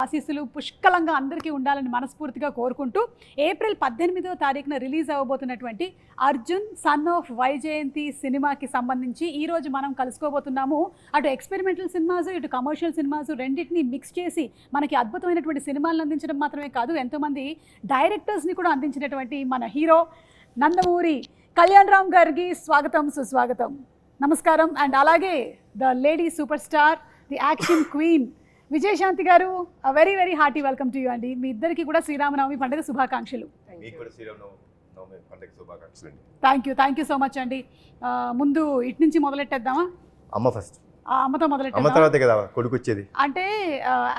ఆశీస్సులు పుష్కలంగా అందరికీ ఉండాలని మనస్ఫూర్తిగా కోరుకుంటూ ఏప్రిల్ 18వ తారీఖున రిలీజ్ అవ్వబోతున్నటువంటి అర్జున్ సన్ ఆఫ్ వైజయంతి సినిమాకి సంబంధించి ఈరోజు మనం కలుసుకోబోతున్నాము. అటు ఎక్స్పెరిమెంటల్ సినిమాస్ ఇటు కమర్షియల్ సినిమాస్ రెండింటిని మిక్స్ చేసి మనకి అద్భుతమైనటువంటి సినిమాలను అందించడం మాత్రమే కాదు, ఎంతోమంది డైరెక్టర్స్ని కూడా అందించినటువంటి మన హీరో నందమూరి కళ్యాణ్ రామ్ గారికి స్వాగతం సుస్వాగతం, నమస్కారం. అండ్ అలాగే the lady super star, the action queen Vijayashanti garu, very very hearty welcome to you అండి. మీ ఇద్దరికి కూడా శ్రీరామనవమి పండుగ శుభాకాంక్షలు. థ్యాంక్ యూ సో మచ్ అండి. ముందు ఇటు నుంచి మొదలెట్టేద్దామా? అమ్మ ఫస్ట్. అమ్మతో మొదలెట్టేద్దాం. అమ్మ తర్వాతే కదా కొడుకు వచ్చేది. అంటే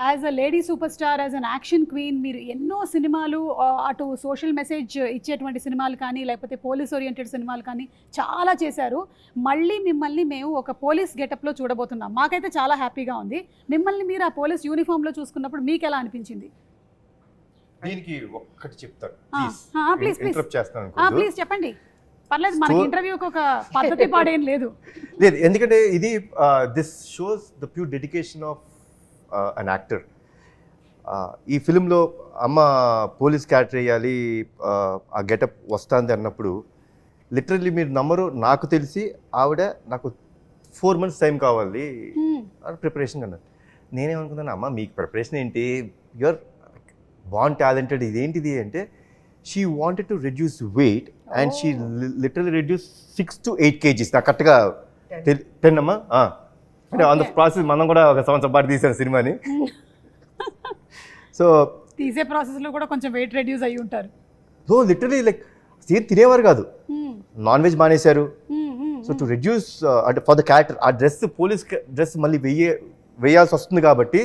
as a lady super star, as an action queen, మీరు ఎన్నో సినిమాలు, అటు సోషల్ మెసేజ్ ఇచ్చేటువంటి సినిమాలు కానీ లేకపోతే పోలీస్ ఓరియంటెడ్ సినిమాలు కానీ చాలా చేశారు. మళ్ళీ మిమ్మల్ని మేము ఒక పోలీస్ గెటప్లో చూడబోతున్నాం. మాకైతే చాలా హ్యాపీగా ఉంది. మిమ్మల్ని మీరు ఆ పోలీస్ యూనిఫామ్లో చూసుకున్నప్పుడు మీకు ఎలా అనిపించింది? దీనికి ఒక్కటి చెప్తాను, ప్లీజ్ చెప్పండి. పర్లేదు, మనకి ఇంటర్వ్యూకి ఒక పద్ధతి పాడేం లేదు. ఎందుకంటే ఇది this shows the pure dedication of an actor. ఈ ఫిలింలో అమ్మ పోలీస్ క్యారెక్టర్ వేయాలి, ఆ గెటప్ వస్తుంది అన్నప్పుడు లిటరల్లీ మీరు నమ్మరు, నాకు తెలిసి ఆవిడ నాకు 4 months టైం కావాలి ప్రిపరేషన్ అన్నారు. నేనేమనుకున్నాను, అమ్మ మీకు ప్రిపరేషన్ ఏంటి, యూఆర్ బాన్ టాలెంటెడ్, ఇదేంటిది అంటే she wanted to reduce weight and she literally reduced 6 to 8 kgs. నాకు కరెక్ట్గా 10 అమ్మా. అంటే ఆన్ ద ప్రాసెస్ మనం కూడా ఒక సంవత్సరం పాటు తీసాను సినిమాని. సో తీసే ప్రాసెస్లో కూడా కొంచెం వెయిట్ రెడ్యూస్ అయ్యి ఉంటారు. సో లిటరలీ లైక్ ఏం తినేవారు కాదు, నాన్ వెజ్ మానేశారు. సో టు రెడ్యూస్ అంటే ఫర్ ద క్యారెక్టర్ ఆ డ్రెస్, పోలీస్ డ్రెస్ మళ్ళీ వేయాల్సి వస్తుంది కాబట్టి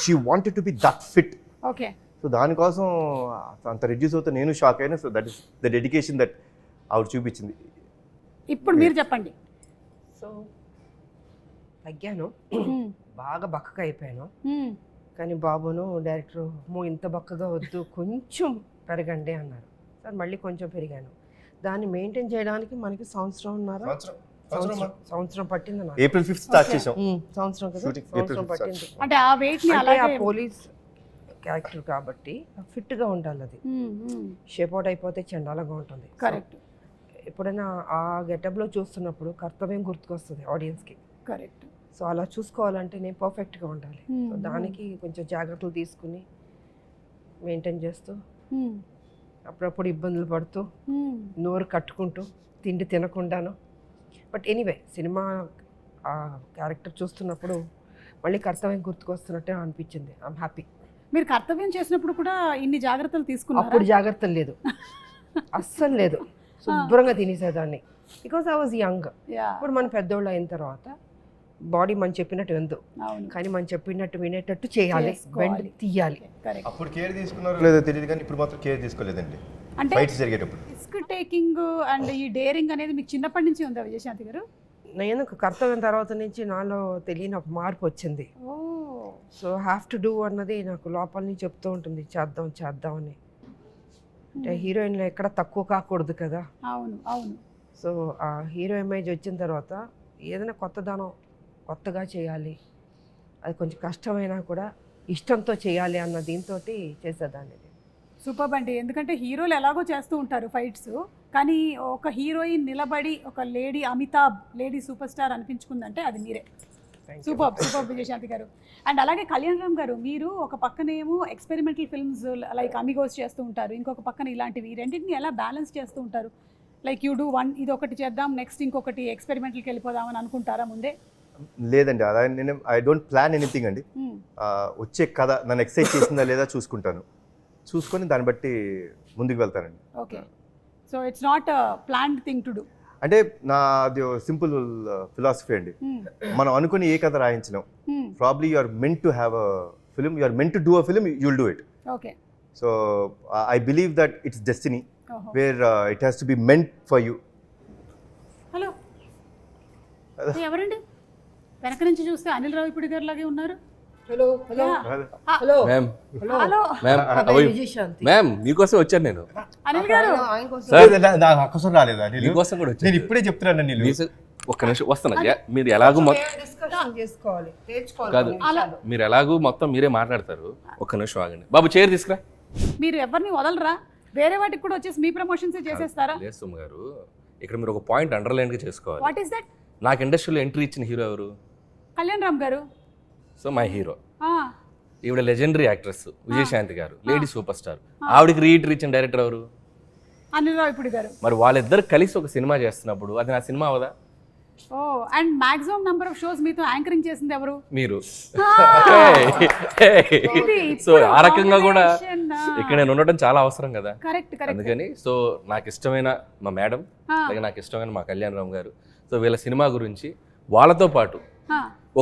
she wanted to be that fit. Okay. So దానికోసం అంత రిడ్యూస్ అవుతా నేను షాక్ అయినా. So that is the dedication that ఆవిడ చూపించింది. ఇప్పుడు మీరు చెప్పండి. సో తగ్గాను, బాగా బక్కగా అయిపోయాను. కానీ బాబును డైరెక్టర్ ఇంత బక్కగా వద్దు, కొంచెం పెరగండి అన్నారు. సార్ మళ్ళీ కొంచెం పెరిగాను. దాన్ని మెయింటైన్ చేయడానికి మనకి సంవత్సరం పట్టింది. ఏప్రిల్ 5th స్టార్ట్ చేసాం. సంవత్సరం కదా, సంవత్సరం పట్టింది. అంటే ఆ వెయిట్ ని అలాగే, ఆ పోలీస్ క్యారెక్టర్ కాబట్టి ఫిట్గా ఉండాలి. అది షేప్ అవుట్ అయిపోతే చండాలంగా ఉంటుంది. కరెక్ట్. ఎప్పుడైనా ఆ గెటప్లో చూస్తున్నప్పుడు కర్తవ్యం గుర్తుకొస్తుంది ఆడియన్స్కి. కరెక్ట్. సో అలా చూసుకోవాలంటే నేను పర్ఫెక్ట్గా ఉండాలి. సో దానికి కొంచెం జాగ్రత్తలు తీసుకుని మెయింటైన్ చేస్తూ, అప్పుడప్పుడు ఇబ్బందులు పడుతూ, నోరు కట్టుకుంటూ, తిండి తినకుండాను. బట్ ఎనీవే సినిమా ఆ క్యారెక్టర్ చూస్తున్నప్పుడు మళ్ళీ కర్తవ్యం గుర్తుకొస్తున్నట్టే అనిపించింది. I'm happy. మీరు కర్తవ్యం చేసినప్పుడు కూడా ఇన్ని జాగ్రత్తలు తీసుకున్నారు? అప్పుడు జాగ్రత్తలు లేదు, అస్సలు లేదు. శుభ్రంగా తినేసేదాన్ని, బికాస్ ఐ వాజ్ యంగ్. ఇప్పుడు మనం పెద్దోళ్ళు అయిన తర్వాత బాడీ మనం చెప్పినట్టు ఎందు, కానీ మనం చెప్పినట్టు వినేటట్టు చేయాలి, బెండ్ తీయాలి. అప్పుడు కేర్ తీసుకున్నారో లేదో తెలియదు, కానీ ఇప్పుడు మాత్రం కేర్ తీసుకోలేదండి. అంటే ఫైట్స్ జరిగేటప్పుడు రిస్క్ టేకింగ్ అండ్ ఈ డేరింగ్ అనేది మీకు చిన్నప్పటి నుంచి ఉందా విజయశాంతి గారు? నేను కర్తవ్యం తర్వాత నుంచి నాలో తెలియని ఒక మార్పు వచ్చింది. సో హ్యావ్ టు డూ అన్నది నాకు లోపల నుంచి చెప్తూ ఉంటుంది, చేద్దాం అని. అంటే హీరోయిన్లో ఎక్కడ తక్కువ కాకూడదు కదా. అవును అవును. సో ఆ హీరో ఇమేజ్ వచ్చిన తర్వాత ఏదైనా కొత్తగా చేయాలి, అది కొంచెం కష్టమైనా కూడా ఇష్టంతో చేయాలి అన్న దీంతో చేసేదాన్ని. సూపర్ అండి. ఎందుకంటే హీరోలు ఎలాగో చేస్తూ ఉంటారు ఫైట్స్, కానీ ఒక హీరోయిన్ నిలబడి ఒక lady Amitabh, lady super star అనిపించుకుందంటే అది మీరే. సూపర్ విజయశాంతి గారు. అండ్ అలాగే కళ్యాణ్ రామ్ గారు, మీరు ఒక పక్కనేమో ఎక్స్పెరిమెంటల్ ఫిల్మ్స్ లైక్ అమిగోస్ చేస్తూ ఉంటారు, ఇంకొక పక్కన ఇలాంటివి, రెండింటిని ఎలా బ్యాలెన్స్ చేస్తూ ఉంటారు? లైక్ యూ డూ వన్, ఇది ఒకటి చేద్దాం, నెక్స్ట్ ఇంకొకటి ఎక్స్పెరిమెంటల్కి వెళ్ళిపోదామని అనుకుంటారా ముందే? లేదండి, అలా నేను ఐ డోంట్ ప్లాన్ ఎనీథింగ్ అండి. వచ్చే కథ నన్ను ఎక్సైట్ చేసిందా లేదా చూసుకొని దాన్ని బట్టి ముందుకు వెళ్తానండి. Okay. So it's not planned thing to do. అంటే నాది సింపుల్ ఫిలాసఫీ అండి. మనం అనుకుని ఏ కథ రాయించలేం. Probably you are meant to have a film, you are meant to do a film, you will do it. Okay. So I believe that it's destiny where it has to be meant for you. Hello, ఎవరండి వెనక నుంచి చూస్తే అనిల్ రావిపూడి గారు లాగే ఉన్నారు? Hello hello hello ma'am. Hello ma'am, మీకోసం వచ్చాను నేను. అనిల్ గారు నాకు అక్కసం రాలేదా? మీకోసం కూడా వచ్చాను. నేను ఇప్పుడే చెప్తున్నాను. ఒక్క నిమిషం వస్తున్నా మీరు ఎలాగూ డిస్కషన్ చేసుకోవాలి, నేర్చుకోవాలి కాదు కొన్ని విషయాలు. మీరు ఎలాగూ మొత్తం మీరే మాట్లాడతారు. ఒక్క నిమిషం ఆగండి బాబు, చైర్ తీసుకురా. మీరు ఎవరిని వదలరా? వేరే వాటికి కూడా వచ్చేసి మీ ప్రమోషన్స్ చేసేస్తారా? లేదు సుమ గారు, ఇక్కడ మీరు ఒక పాయింట్ అండర్లైన్గా చేసుకోవాలి. What is that? నాకు ఇండస్ట్రీలో ఎంట్రీ ఇచ్చిన హీరో ఎవరు? కళ్యాణ్ రామ్ గారు. So my hero. ఆ, ఈవిడ లెజెండరీ యాక్ట్రెస్ విజయశాంతి గారు, లేడీ సూపర్ స్టార్. ఆవిడకి రీఎంట్రీ ఇచ్చిన డైరెక్టర్ ఎవరు? అనిల్ రావిపూడి గారు. మరి వాళ్ళిద్దరు కలిసి ఒక సినిమా చేస్తున్నప్పుడు అది నా సినిమా అవదా? ఓ, and maximum number of shows మీతో యాంకరింగ్ చేసింది ఎవరు? మీరు. ఇది సో ఆ రకంగా కూడా combination, ఇక్కడ నేను ఉండటం చాలా అవసరం కదా. Correct correct. అందుకని సో నాకు ఇష్టమైన మా మేడం, అలాగే నాకు ఇష్టమైన మా కళ్యాణ్ రామ్ గారు, సో వీళ్ళ సినిమా గురించి వాళ్ళతో పాటు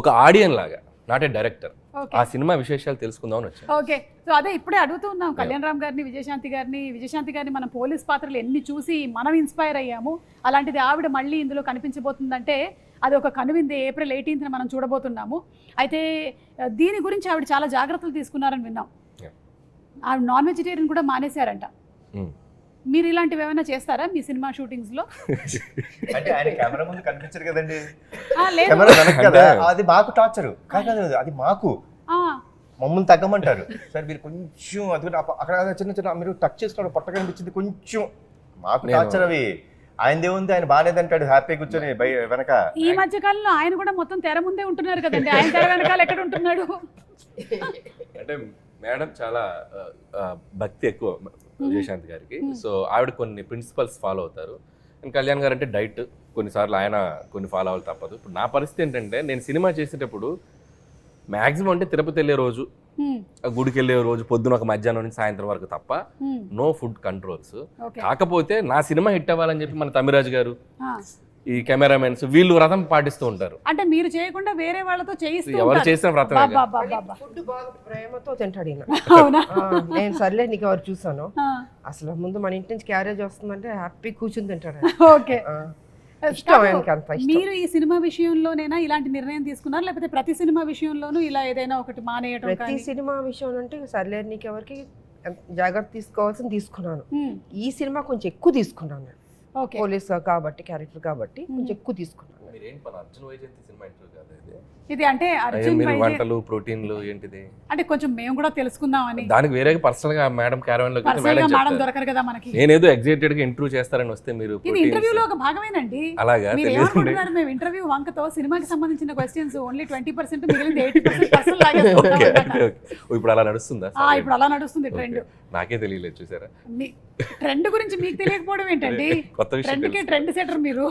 ఒక ఆడియన్ లాగా, నాట్ ఏ డైరెక్టర్, ఆ సినిమా విశేషాలు తెలుసుకుందామని వచ్చాను. ఓకే, సో అదే ఇప్పుడే అడుగుతూ ఉన్నాం కళ్యాణ్ రామ్ గారిని, విజయశాంతి గారిని మనం పోలీస్ పాత్రలు ఎన్ని చూసి మనం ఇన్స్పైర్ అయ్యాము. అలాంటిది ఆవిడ మళ్ళీ ఇందులో కనిపించబోతుందంటే అది ఒక కనువిందే. April 18th మనం చూడబోతున్నాము. అయితే దీని గురించి ఆవిడ చాలా జాగ్రత్తలు తీసుకున్నారని విన్నాం. ఆవిడ నాన్ వెజిటేరియన్ కూడా మానేశారంట. మీరు ఇలాంటివి ఏమైనా చేస్తారా మీ సినిమా షూటింగ్స్ లో? అంటే ఆయన కెమెరా ముందు కనిపించరు కదండి, లేదు. కెమెరా వెనక కదా, అది మాకు టార్చరు కాదు, అది మాకు ఆ, మమ్మల్ని తగ్గమంటారు. సార్ మీరు కొంచెం అది అక్కడ చిన్న చిన్న మీరు టచ్ చేసుకున్నాడు పొట్ట కనిపించింది కొంచెం, మాకు టార్చర్ అవి. ఆయనదే ఉంది, ఆయన బాగాలేదంటాడు హ్యాపీ కూర్చొని వెనక. ఈ మధ్య కాలంలో ఆయన కూడా మొత్తం తెర ముందే ఉంటున్నారు కదండి, ఆయన తెర వెనకాల ఎక్కడ ఉంటున్నాడు? అంటే మేడం చాలా భక్తి ఎక్కువ విజయశాంతి గారికి. సో ఆవిడ కొన్ని ప్రిన్సిపల్స్ ఫాలో అవుతారు. అండ్ కళ్యాణ్ గారు అంటే డైట్, కొన్నిసార్లు ఆయన కొన్ని ఫాలో అవ్వాలి తప్పదు. ఇప్పుడు నా పరిస్థితి ఏంటంటే నేను సినిమా చేసేటప్పుడు మ్యాక్సిమం అంటే తిరుపతి వెళ్ళే రోజు, గుడికి వెళ్ళే రోజు పొద్దున ఒక మధ్యాహ్నం నుంచి సాయంత్రం వరకు తప్ప నో ఫుడ్ కంట్రోల్స్. కాకపోతే నా సినిమా హిట్ అవ్వాలని చెప్పి మన తమిరాజ్ గారు, ఈ కెమెరామెన్స్ వీళ్ళు వ్రతం పాటిస్తూ ఉంటారు. అంటే మీరు చేయకుండా వేరే వాళ్ళతో చేయిస్తూ ఎవరు ఉంటారు. చేసిన వ్రతం ఫుడ్ బాగా ప్రేమతో తింటాడు ఈయన. అవునా? నేను సర్లే నీకు ఎవరు చూసాను, ఆ, అసలు ముందు మన ఇంటి నుంచి క్యారేజ్ వస్తుందంటే హ్యాపీ కూర్చుని తింటాడు. ఓకే. ఇష్టం ఆయనకి, అంత ఇష్టం. మీరు ఈ సినిమా విషయంలోనైనా ఇలాంటి నిర్ణయం తీసుకున్నారు, లేకపోతే ప్రతి సినిమా విషయంలోనూ ఇలా ఏదైనా ఒకటి మానేయటం ప్రతి కానీ? సినిమా విషయం అంటే సర్లే నీకు ఎవరికి జాగ్రత్త తీసుకోవాల్సింది తీసుకున్నాను. ఈ సినిమా కొంచెం ఎక్కువ తీసుకున్నాను నేను, ఓకే. పోలీస్ కాబట్టి, క్యారెక్టర్ కాబట్టి కొంచెం ఎక్కువ తీసుకున్నాను. మీరేంటి మన అర్జున్ వైజయంతి సినిమా ఇంటర్వ్యూ కాదు ఇది? ఇది అంటే అర్జున్ మీరు వైజయంతి వంటలు ప్రోటీన్లు ఏంటిది అంటే కొంచెం మేము కూడా తెలుసుకుందామని. దానికి వేరే పర్సనల్ గా మేడం క్యారవన్ లోకి పర్సనల్ గా మేడం దొరకరు కదా మనకి. నేనేదో ఎగ్జైటెడ్ గా ఇంటర్వ్యూ చేస్తారని వస్తే మీరు ఇది ఇంటర్వ్యూలో ఒక భాగమేనండి. అలాగా మీరు తెలియదు. ఏమనుకుంటున్నారు? మేము ఇంటర్వ్యూ వంకతో సినిమాకి సంబంధించిన క్వశ్చన్స్ ఓన్లీ 20%, మిగిలింది 80% పర్సనల్ ఓకే, లాగా. ఇప్పుడు అలా నడుస్తుందా? ఇప్పుడు అలా నడుస్తుంది ట్రెండ్. నాకే తెలియలేదు, చూసారా? ట్రెండ్ గురించి మీకు తెలియకపోవడం ఏంటండి? కొత్త విషయం ట్రెండ్కి ట్రెండ్ సెటర్ మీరు.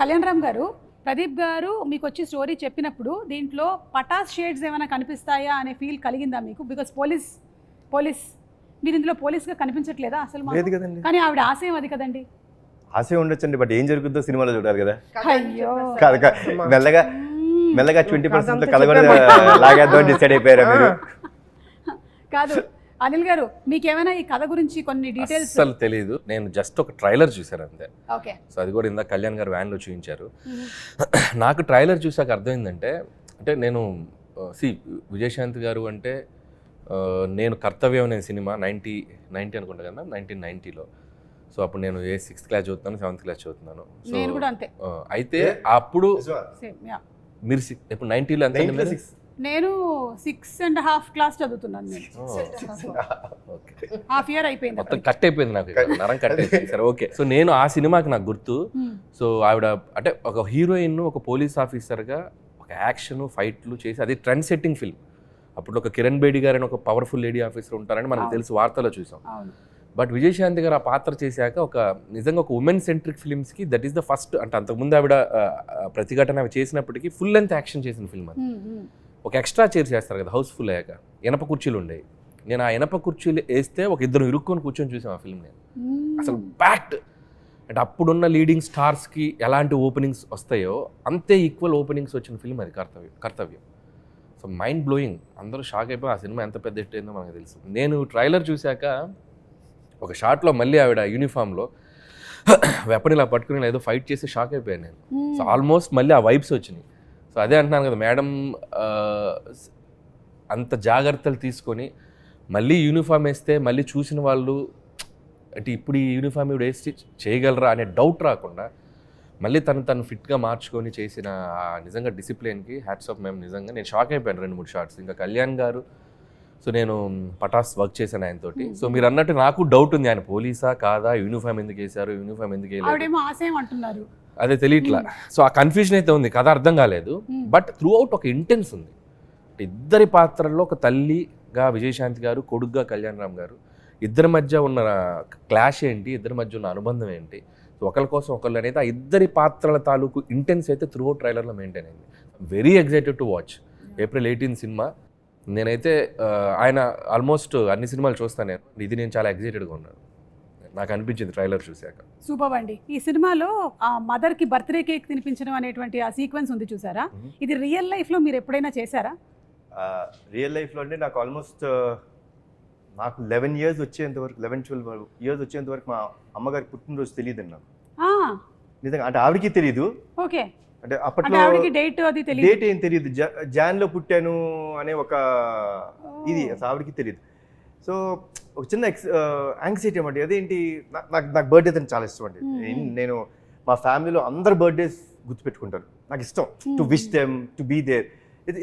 కళ్యాణ్ రామ్ గారు, ప్రదీప్ గారు మీకు వచ్చి స్టోరీ చెప్పినప్పుడు దీంట్లో పటాస్ షేడ్స్ ఏమైనా కనిపిస్తాయా అనే ఫీల్ కలిగిందా మీకు? బికాస్ పోలీస్ మీరు ఇందులో పోలీస్గా కనిపించట్లేదా అసలు మాకు? లేదు కదండి. కానీ ఆవిడ ఆశయం అది కదండి. ఆశ ఉండొచ్చండి, బట్ ఏం జరుగుతుందో సినిమాలో చూడాలి కదా. అయ్యో, మెల్లగా 20% కథ కూడా లాగేద్దాం డిసైడ్ అయిపోయారా మీరు? కాదు అనిల్ గారు, మీకేమైనా ఈ కథ గురించి కొన్ని డీటెయిల్స్? అసలు తెలియదు, నేను జస్ట్ ఒక ట్రైలర్ చూసాను అంతే. ఓకే. సో అది కూడా ఇందాక కళ్యాణ్ గారు వ్యాన్లో చూపించారు. నాకు ట్రైలర్ చూసాక అర్థమైందంటే, అంటే నేను విజయశాంతి గారు అంటే నేను కర్తవ్యం అనే సినిమా 90 అనుకుంటా కదా, 1990లో. సో అప్పుడు నేను 6th క్లాస్ చదువుతున్నాను, 7th క్లాస్ చదువుతున్నాను. సో నేను కూడా అంతే. అయితే అప్పుడు సేమ్, యా. మీరు ఇప్పుడు 90లో ఎంత? నేను 6.5 క్లాస్ చదువుతున్నాను. నేను హాఫ్ ఇయర్ అయిపోయింది. మొత్తం కట్ అయిపోయింది నాకు, నరం కట్ అయిపోయింది. సరే ఓకే. సో నేను ఆ సినిమాకి నాకు గుర్తు. సో ఆవిడ అంటే ఒక హీరోయిన్, ఒక పోలీస్ ఆఫీసర్గా ఒక యాక్షన్ ఫైట్లు చేసి, అది ట్రెండ్ సెట్టింగ్ ఫిల్మ్. అప్పుడు ఒక కిరణ్ బేడి గారు అని ఒక పవర్ఫుల్ లేడీ ఆఫీసర్ ఉంటారని మనకు తెలుసు, వార్తలో చూసాం. బట్ విజయశాంతి గారు ఆ పాత్ర చేశాక ఒక నిజంగా ఒక ఉమెన్ సెంట్రిక్ ఫిల్మ్స్కి దట్ ఈస్ ద ఫస్ట్. అంటే అంతకుముందు ఆవిడ ప్రతిఘటన అవి చేసినప్పటికీ ఫుల్ లెంత్ యాక్షన్ చేసిన ఫిల్మ్ అది. ఒక ఎక్స్ట్రా చైర్ చేస్తారు కదా హౌస్ఫుల్ అయ్యాక, ఇనప కుర్చీలు ఉండేవి. నేను ఆ ఇనప కుర్చీలు వేస్తే ఒక ఇద్దరు ఇరుక్కొని కూర్చొని చూసాం ఆ ఫిల్మ్. నేను అసలు ప్యాక్డ్. అంటే అప్పుడున్న లీడింగ్ స్టార్స్కి ఎలాంటి ఓపెనింగ్స్ వస్తాయో అంతే ఈక్వల్ ఓపెనింగ్స్ వచ్చిన ఫిల్మ్ అది కర్తవ్యం. So mind blowing. అందరూ షాక్ అయిపోయి ఆ సినిమా ఎంత పెద్ద హిట్ అయిందో మనకు తెలుసు. నేను ట్రైలర్ చూశాక ఒక షాట్లో మళ్ళీ ఆవిడ యూనిఫామ్లో వెపన్ ఇలా పట్టుకుని ఏదో ఫైట్ చేసి షాక్ అయిపోయాను నేను. సో ఆల్మోస్ట్ మళ్ళీ ఆ వైబ్స్ వచ్చినాయి. సో అదే అంటున్నాను కదా, మేడం అంత జాగ్రత్తలు తీసుకొని మళ్ళీ యూనిఫామ్ వేస్తే మళ్ళీ చూసిన వాళ్ళు అంటే ఇప్పుడు ఈ యూనిఫామ్ ఇవి వేసి చేయగలరా అనే డౌట్ రాకుండా మళ్ళీ తను ఫిట్గా మార్చుకొని చేసిన ఆ నిజంగా డిసిప్లిన్కి హ్యాట్స్ ఆఫ్. మేము నిజంగా నేను షాక్ అయిపోయాను 2-3 షార్ట్స్. ఇంకా కళ్యాణ్ గారు, సో నేను పటాస్ వర్క్ చేశాను ఆయనతోటి. సో మీరు అన్నట్టు నాకు డౌట్ ఉంది, ఆయన పోలీసా కాదా, యూనిఫామ్ ఎందుకు వేశారు, యూనిఫామ్ ఎందుకు వేయలేదు, ఆవిడేమో ఆశయం అంటున్నారు. అదే తెలియట్లా. సో ఆ కన్ఫ్యూజన్ అయితే ఉంది, కథ అర్థం కాలేదు. బట్ త్రూ అవుట్ ఒక ఇంటెన్స్ ఉంది. ఇద్దరి పాత్రల్లో ఒక తల్లిగా విజయశాంతి గారు, కొడుగ్గా కళ్యాణ్ రామ్ గారు, ఇద్దరి మధ్య ఉన్న క్లాష్ ఏంటి, ఇద్దరి మధ్య ఉన్న అనుబంధం ఏంటి, ఒకరి కోసం ఒకళ్ళు అనేది ఆ ఇద్దరి పాత్రల తాలూకు ఇంటెన్స్ అయితే త్రూ అవుట్ ట్రైలర్లో మెయింటైన్ అయింది. Very excited to watch. April 18 cinema. నేనైతే ఆయన ఆల్మోస్ట్ అన్ని సినిమాలు చూస్తాను. ఇది నేను చాలా ఎక్సైటెడ్గా ఉన్నాను, నాకు అనిపించింది ట్రైలర్ చూశాక. సూపర్ అండి. ఈ సినిమాలో ఆ మదర్కి బర్త్డే కేక్ తినిపించడం అనేటువంటి ఆ సీక్వెన్స్ ఉంది చూసారా, ఇది రియల్ లైఫ్లో మీరు ఎప్పుడైనా చేశారా? రియల్ లైఫ్లో అంటే నాకు ఆల్మోస్ట్ నాకు 11 years వచ్చేంత వరకు, 11-12 years వచ్చేంత వరకు మా అమ్మగారి పుట్టినరోజు తెలియదండి నాకు. నిజంగా అంటే ఆవిడకి తెలియదు. ఓకే. అంటే అప్పట్లో డేట్ అది తెలియదు, డేట్ ఏం తెలియదు. జాన్లో పుట్టాను అనే ఒక ఇది అసలు ఆవిడకి తెలియదు. సో ఒక చిన్న యాంగ్జైటీ అన్నమాట. అదేంటి, నాకు బర్త్డే అంటే చాలా ఇష్టం అండి. నేను మా ఫ్యామిలీలో అందరు బర్త్డేస్ గుర్తుపెట్టుకుంటాను. నాకు ఇష్టం to wish them, to be there.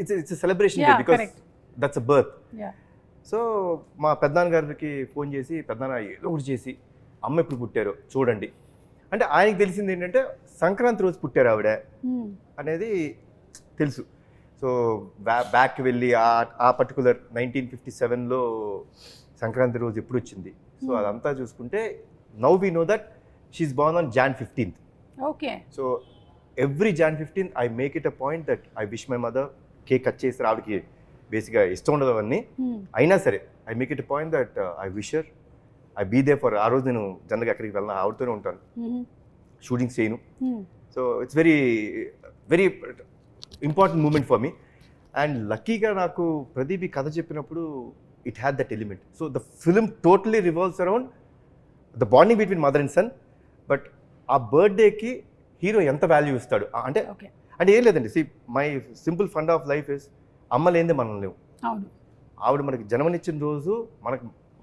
It's celebration because that's a birth. So మా పెద్దనాన్న గారికి ఫోన్ చేసి, పెద్దనాన్న ఏదో ఒకటి చేసి అమ్మ ఎప్పుడు పుట్టారో చూడండి అంటే, ఆయనకి తెలిసింది ఏంటంటే సంక్రాంతి రోజు పుట్టారు ఆవిడ అనేది తెలుసు. సో బ్యాక్ వెళ్ళి ఆ పర్టికులర్ 1957లో సంక్రాంతి రోజు ఎప్పుడు వచ్చింది, సో అదంతా చూసుకుంటే now we know that she's born on Jan 15th. Okay. So every Jan 15th I make it a point that I wish my mother. Cake cut చేసి ఆవిడకి బేసిక్గా ఇష్టం ఉండదు అవన్నీ, అయినా సరే I make it a point that I wish her, I be there for. ఆ రోజు నేను జనరల్గా ఎక్కడికి వెళ్ళినా ఆవిడతోనే ఉంటాను, షూటింగ్స్ చేయను. So it's very very important moment for me. And లక్కీగా నాకు ప్రదీప్ ఈ కథ చెప్పినప్పుడు it had that element. So the film totally revolves around the bonding between mother and son. But ఆ బర్త్డేకి హీరో ఎంత వాల్యూ ఇస్తాడు అంటే, అంటే ఏం లేదండి. See my simple fund of life is అమ్మ లేనిదే మనం లేవు. ఆవిడ మనకి జన్మనిచ్చిన రోజు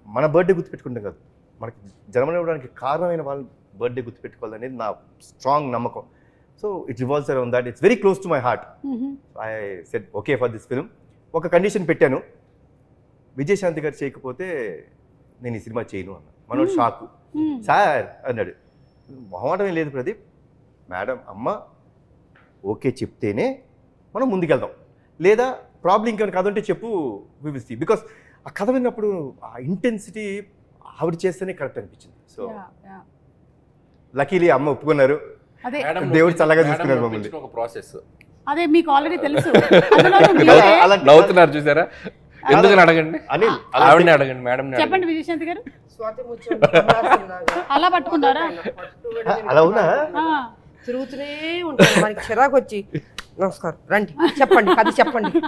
మన బర్త్డే గుర్తుపెట్టుకుంటాం కదా, మనకి జన్మనివ్వడానికి కారణమైన వాళ్ళ బర్త్డే గుర్తుపెట్టుకోవాలనేది నా స్ట్రాంగ్ నమ్మకం. So it revolves around that. It's very close to my heart. I said okay for this film. ఒక కండిషన్ పెట్టాను, విజయశాంతి గారు చేయకపోతే నేను ఈ సినిమా చేయను అన్న. మనోడు షాకు. సార్ అన్నాడు, మొహమాటమే లేదు ప్రదీప్, మేడం అమ్మ ఓకే చెప్తేనే మనం ముందుకెళ్దాం, లేదా ప్రాబ్లం ఇంకేమైనా కథ ఉంటే చెప్పు, వివిసి. బికాస్ ఆ కథ విన్నప్పుడు ఆ ఇంటెన్సిటీ ఆవిడ చేస్తేనే కరెక్ట్ అనిపించింది. సో లక్కీలీ అమ్మ ఒప్పుకున్నారు, దేవుడు చల్లగా చూసుకున్నారు మమ్మల్ని. ఒక ప్రాసెస్ అదే మీకు ఆల్రెడీ తెలుసు. నవ్వుతున్నారు చూసారా, ఎందుకని అడగండి, ఆవిడని అడగండి, మేడం చెప్పండి. విజయశాంతి గారు స్వాతి అలా పట్టుకున్నారా? అలా ఉన్నా తిరుగుతూనే ఉంటాను, మనకి చిరాకు వచ్చి నమస్కారం రండి చెప్పండి అది చెప్పండి,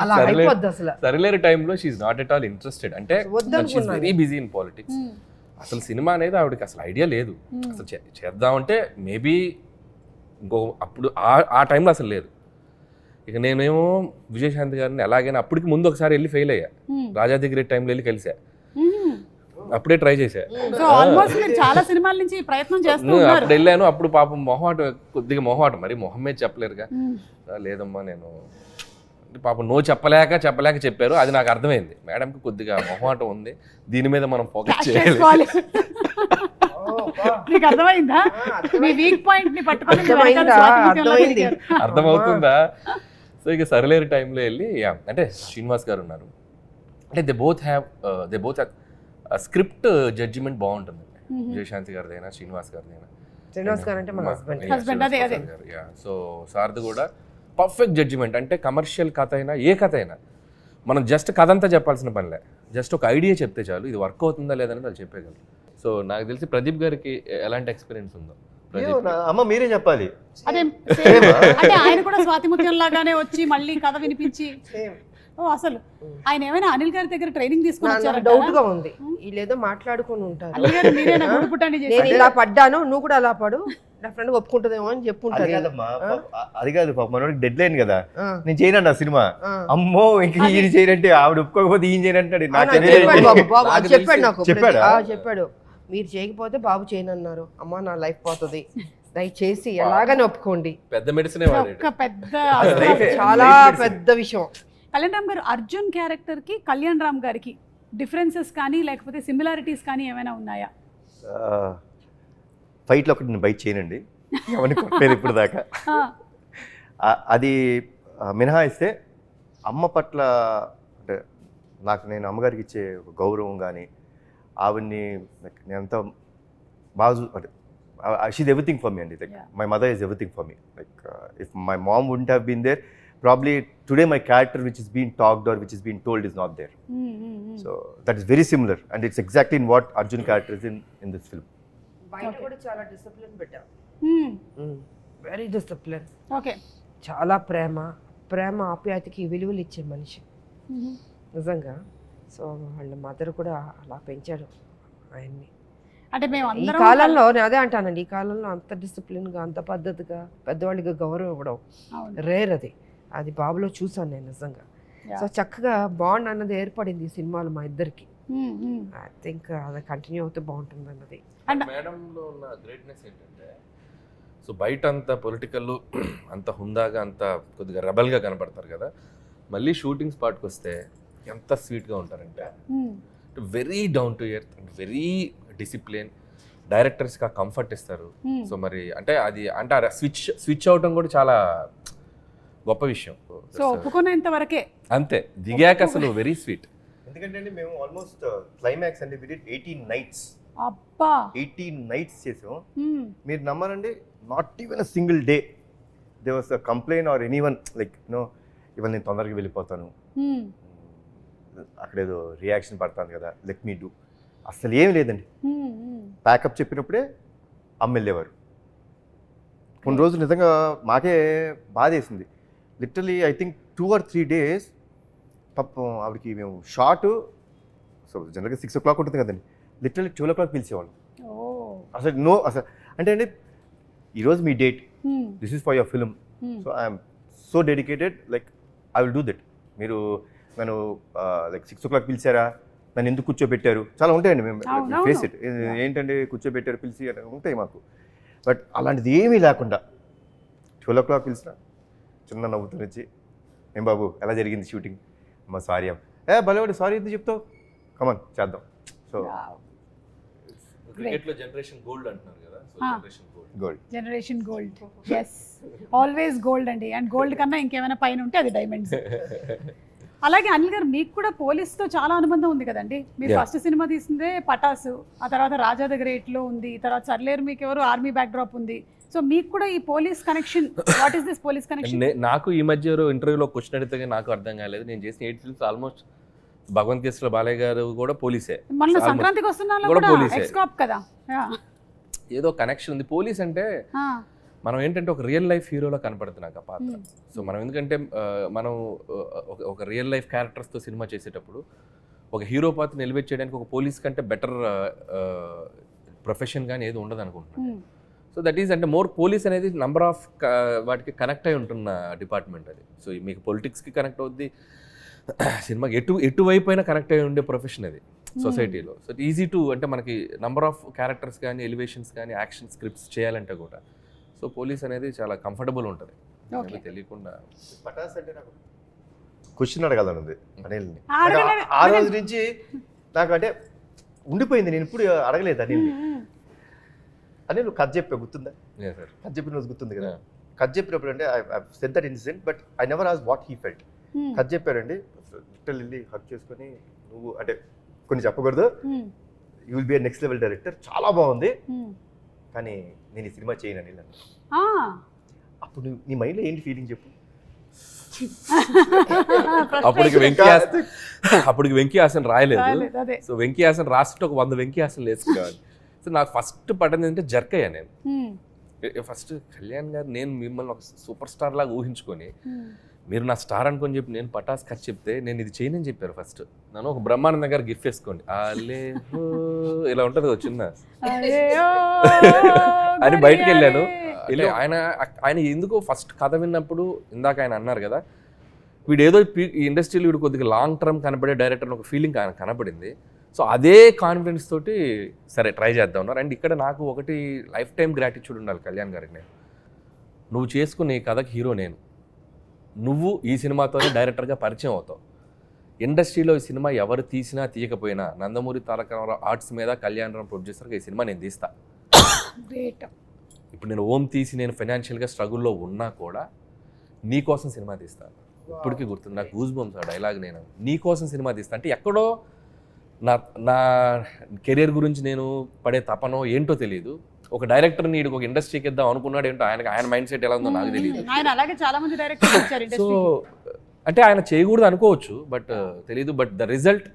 అలా అయిపోద్ది అసలు. సరిలేరు టైంలో she's not at all interested. అంటే వెరీ బిజీ ఇన్ పాలిటిక్స్. అసలు సినిమా అనేది ఆవిడకి అసలు ఐడియా లేదు. అసలు చేద్దామంటే మేబీ ఇంకో అప్పుడు ఆ టైంలో అసలు లేదు. ఇక నేనేమో విజయశాంతి గారిని ఎలాగైనా అప్పటికి ముందు ఒకసారి వెళ్ళి ఫెయిల్ అయ్యా, రాజాది గ్రేట్ టైంలో వెళ్ళి కలిసా, అప్పుడే ట్రై చేశా. చాలా సినిమాల నుంచి ప్రయత్నం చేస్తూ అప్పుడు వెళ్ళాను. అప్పుడు పాపం కొద్దిగా మొహమాటం, మరి మొహమ్మే చెప్పలేరుగా. లేదమ్మా నేను పాపం నో చెప్పలేక చెప్పారు. అది నాకు అర్థమైంది, మేడంకి కొద్దిగా మొహమాటం ఉంది, దీని మీద మనం ఫోకస్ చేయాలి. మీకు అర్థమైందా? మీ వీక్ పాయింట్ ని పట్టుకొని అర్థమవుతుందా? సో ఇక సరిలేరు టైంలో వెళ్ళి అంటే శ్రీనివాస్ గారు ఉన్నారు, అంటే they both have script judgement బాగుంటుంది. విజయశాంతి గారిదైనా శ్రీనివాస్ గారిదైనా. శ్రీనివాస్ గారు అంటే మన హస్బెండ్. సో సార్ది కూడా పర్ఫెక్ట్ జడ్జిమెంట్. అంటే కమర్షియల్ కథ అయినా ఏ కథ అయినా మనం జస్ట్ కథ అంతా చెప్పాల్సిన పనిలే, జస్ట్ ఒక ఐడియా చెప్తే చాలు, ఇది వర్క్ అవుతుందా లేదని వాళ్ళు చెప్పేయగలరు. సో నాకు తెలిసి ప్రదీప్ గారికి ఎలాంటి ఎక్స్పీరియన్స్ ఉందో అమ్మ మీరే చెప్పాలి. అదే అంటే ఆయన కూడా స్వాతి ముత్యం లాగానే వచ్చి మళ్ళీ కథ వినిపించి, అసలు ఆయన ఏమైనా అనిల్ గారి దగ్గర ట్రైనింగ్ తీసుకుని వచ్చారా? డౌట్ గా ఉంది, వీళ్ళేదో మాట్లాడుకుని ఉంటారు. నేను ఇలా పడ్డాను, నువ్వు కూడా అలా పడు, నా ఫ్రెండ్ ఒప్పుకుంటుందేమో అని చెప్పుంటారు. అది కాదు పాప, మనోడికి డెడ్ లైన్ కదా, నేను చేయను ఆ సినిమా. అమ్మో ఇంక ఈయన చేయనంటే ఆవిడ ఒప్పుకోకపోతే ఈయన చేయనంటాడు. చెప్పాడు, మీరు చేయకపోతే బాబు చేయనన్నారు. అమ్మా నా లైఫ్ పోతుంది, దయచేసి ఎలాగని ఒప్పుకోండి. పెద్ద మెడిసినే వాడాడు. ఒక పెద్ద చాలా పెద్ద విషయం. కళ్యాణ్ రామ్ గారు అర్జున్ క్యారెక్టర్కి కళ్యాణ్ రామ్ గారికి డిఫరెన్సెస్ కానీ లేకపోతే సిమిలారిటీస్ కానీ ఏమైనా ఉన్నాయా? ఫైట్లో ఒకటి నేను బైట్ చేయనండి, ఎవరిని కొట్టలేదు ఇప్పుడు దాకా. అది మినహాయిస్తే అమ్మ పట్ల అంటే నేను అమ్మగారికి ఇచ్చే ఒక గౌరవం కానీ ఆవిడ్ని నేను అంత బాగా అంటే షీజ్ ఎవ్రీథింగ్ ఫర్ మీ అండి. Like my mother is everything for me. Like if my mom wouldn't have been there, probably today my character which is being talked or which is being told is not there. So that is very similar and it's exactly in what Arjun character is in this film. బయట కూడా చాలా discipline పెట్టాం, very discipline. Okay, చాలా ప్రేమ ఆప్యాయతకి విలువలు ఇచ్చే మనిషి నిజంగా. So వాళ్ళ మదర్ కూడా అలా పెంచాడు ఆయన్ని. అంటే మేము ఈ అందరం కాలంలో నేను అదే అంటానండి, ఈ కాలంలో అంత డిసిప్లిన్గా అంత పద్ధతిగా పెద్దవాళ్ళకి గౌరవం ఇవ్వడం రేర్. అది బాబులో చూసాను నేను నిజంగా. సో చక్కగా బాండ్ అన్నది ఏర్పడింది ఈ సినిమాలో మా ఇద్దరికి. ఐ థింక్ అది కంటిన్యూ అవుతే బాగుంటుంది అన్నది. మేడంలో ఉన్న గ్రేట్నెస్ ఏంటంటే, సో బయట అంత పొలిటికల్ అంత హుందాగా అంత కొద్దిగా రెబల్గా కనపడతారు కదా, మళ్ళీ షూటింగ్ స్పాట్కి వస్తే ఎంత స్వీట్గా ఉంటారంటే very down to earth and very discipline. డైరెక్టర్స్కి ఆ కంఫర్ట్ ఇస్తారు. సో మరి అంటే అది అంటే స్విచ్ అవటం కూడా చాలా గొప్ప విషయం. సో ఒప్పుకునేంత వరకే అంతే, దిగాక అసలు వెరీ స్వీట్. ఎందుకంటే మేము ఆల్మోస్ట్ క్లైమాక్స్ అంటే వి డిడ్ 18 nights. అబ్బా 18 nights చేసాం. మీరు నమ్మరండి, not even a single day there was a complaint or anyone like ఇవాళ నేను తొందరగా వెళ్ళిపోతాను, అక్కడేదో రియాక్షన్ పడతాను కదా, లెట్ మీ డూ. అసలు ఏమి లేదండి. ప్యాకప్ చెప్పినప్పుడే అమ్మ వెళ్ళేవారు. కొన్ని రోజులు నిజంగా మాకే బాధ వేసింది. Literally I think 2 or 3 days పాపం ఆవిడకి మేము షార్ట్, సో జనరల్గా 6 o'clock ఉంటుంది కదండి, లిటరలీ 12 o'clock పిలిచేవాళ్ళం. అసలు అసలు అంటే అండి ఈరోజు మీ date, this is for your film, so I'm so dedicated, like I will do that. మీరు నన్ను లైక్ 6 o'clock పిలిచారా, నన్ను ఎందుకు కూర్చోబెట్టారు, చాలా ఉంటాయండి. మేము ఫేస్ ఇట్, ఏంటంటే కూర్చోబెట్టారు పిలిచి అని ఉంటాయి మాకు. బట్ అలాంటిది ఏమీ లేకుండా 12 o'clock పిలిచిన చిన్న నవ్వుతూ నుంచి, ఏం బాబు ఎలా జరిగింది షూటింగ్, అమ్మ సారీ అమ్మ, భలేవాడు సారీ ఎందుకు చెప్తావు, కమాన్ చేద్దాం. సో క్రికెట్లో జనరేషన్ గోల్డ్ అంటున్నారు కదా, so generation gold yes, always gold అండి. అండ్ గోల్డ్ కన్నా ఇంకేమైనా పైన ఉంటే అది డైమండ్స్. అలాగే అనిల్ గారు, మీకు కూడా పోలీస్తో చాలా అనుబంధం ఉంది కదండి. మీరు ఫస్ట్ సినిమా తీసిందే పటాసు, ఆ తర్వాత రాజా ద గ్రేట్లో ఉంది, తర్వాత సర్లేరు మీకు ఎవరు ఆర్మీ బ్యాక్డ్రాప్ ఉంది. సో మీకు కూడా ఈ police connection, what is this police connection? నాకు ఈ మధ్య ఇంటర్వ్యూలో క్వశ్చన్ అడిగితే నాకు అర్థం కాలేదు. నేను చేసిన 8 films ఆల్మోస్ట్ భగవంత్ కేసులో బాలయ్య గారు కూడా పోలీసే, మన సంక్రాంతికి వస్తున్నాం కూడా ఎక్స్కాప్ కదా, ఏదో కనెక్షన్ ఉంది. పోలీస్ అంటే మనం ఏంటంటే ఒక రియల్ లైఫ్ హీరోలో కనపడుతున్నాక పాత్ర. సో మనం ఎందుకంటే మనం ఒక రియల్ లైఫ్ క్యారెక్టర్స్తో సినిమా చేసేటప్పుడు ఒక హీరో పాత్రని ఎలివేట్ చేయడానికి ఒక పోలీస్ కంటే బెటర్ ప్రొఫెషన్ కానీ ఏది ఉండదు అనుకుంటున్నాను. సో దట్ ఈస్ అంటే మోర్ పోలీస్ అనేది నంబర్ ఆఫ్ వాటికి కనెక్ట్ అయి ఉంటున్న డిపార్ట్మెంట్ అది. సో మీకు పొలిటిక్స్కి కనెక్ట్ అవుద్ది, సినిమాకి ఎటువైపు అయినా కనెక్ట్ అయి ఉండే ప్రొఫెషన్ అది సొసైటీలో. సో ఈజీ టు అంటే మనకి నంబర్ ఆఫ్ క్యారెక్టర్స్ కానీ ఎలివేషన్స్ కానీ యాక్షన్ స్క్రిప్ట్స్ చేయాలంటే కూడా సో పోలీస్ అనేది చాలా కంఫర్టబుల్ ఉంటుంది. తెలియకుండా పటాస్ అంటే నాకు క్వశ్చన్ అడగాలని ఉంది అనిల్ని. ఆ రోజు నుంచి నాకు అంటే ఉండిపోయింది, నేను ఇప్పుడు అడగలేదు అనిల్ని. అనిల్ కథ చెప్పా గుర్తుందా? కథ చెప్పిన రోజు గుర్తుంది కదా. కథ చెప్పినప్పుడు అంటే I said that incident but I never asked what he felt. కథ చెప్పారండి, లిటిల్ వెళ్ళి హక్ చేసుకొని, నువ్వు అంటే కొన్ని చెప్పకూడదు, you will be next level director, చాలా బాగుంది కానీ నేను ఈ సినిమా చేయను అనిల్ అన్న. అప్పుడు నీ మైండ్లో ఏంటి ఫీలింగ్ చెప్పు? అప్పటికి వెంకీ హాసన్ రాయలేదు. సో వెంకీ హాసన్ రాస్తుంటే ఒక 100 వెంకీ హాసన్ వేసుకునేవాడిని. సో నాకు ఫస్ట్ పడ్డది ఏంటంటే జర్క్ అయ్యా నేను. ఫస్ట్ కళ్యాణ్ గారు నేను మిమ్మల్ని ఒక సూపర్ స్టార్ లాగా ఊహించుకొని, మీరు నా స్టార్ అనుకొని చెప్పి నేను పటాస్ కథ చెప్తే నేను ఇది చేయనని చెప్పారు. ఫస్ట్ నన్ను ఒక బ్రహ్మానందం గారు గిఫ్ట్ వేసుకోండి ఇలా ఉంటుంది ఒక చిన్న అని బయటకు వెళ్ళాను. ఆయన ఎందుకో ఫస్ట్ కథ విన్నప్పుడు ఇందాక ఆయన అన్నారు కదా, వీడు ఏదో ఈ ఇండస్ట్రీలో వీడు కొద్దిగా లాంగ్ టర్మ్ కనపడే డైరెక్టర్ ఒక ఫీలింగ్ ఆయన కనపడింది. సో అదే కాన్ఫిడెన్స్ తోటి సరే ట్రై చేద్దాం ఉన్నారు. అండ్ ఇక్కడ నాకు ఒకటి లైఫ్ టైం గ్రాటిట్యూడ్ ఉండాలి కళ్యాణ్ గారికి. నేను నువ్వు చేసుకున్న ఈ కథకి హీరో నేను, నువ్వు ఈ సినిమాతోనే డైరెక్టర్గా పరిచయం అవుతావు. ఇండస్ట్రీలో ఈ సినిమా ఎవరు తీసినా తీయకపోయినా నందమూరి తారక రామారావు ఆర్ట్స్ మీద కళ్యాణ్ రామ్ ప్రొడ్యూసర్గా ఈ సినిమా నేను తీస్తా. గ్రేట్. ఇప్పుడు నేను ఓం తీసి నేను ఫైనాన్షియల్గా స్ట్రగుల్లో ఉన్నా కూడా నీ కోసం సినిమా తీస్తాను. ఇప్పటికీ గుర్తుంది నాకు గూస్ బంప్స్ ఆ డైలాగ్. నేను నీ కోసం సినిమా తీస్తా అంటే ఎక్కడో నా కెరీర్ గురించి నేను పడే తపనో ఏంటో తెలియదు. ఒక డైరెక్టర్ నీడు ఒక ఇండస్ట్రీకి ఇద్దాం అనుకున్నాడు ఏంటో, ఆయన మైండ్ సెట్ ఎలా ఉందో నాకు తెలియదు. ఆయన అలాగే చాలా మంది డైరెక్టర్స్ వచ్చారు సో ఇండస్ట్రీకి. అంటే ఆయన చేయకూడదు అనుకోవచ్చు, బట్ తెలీదు. But the result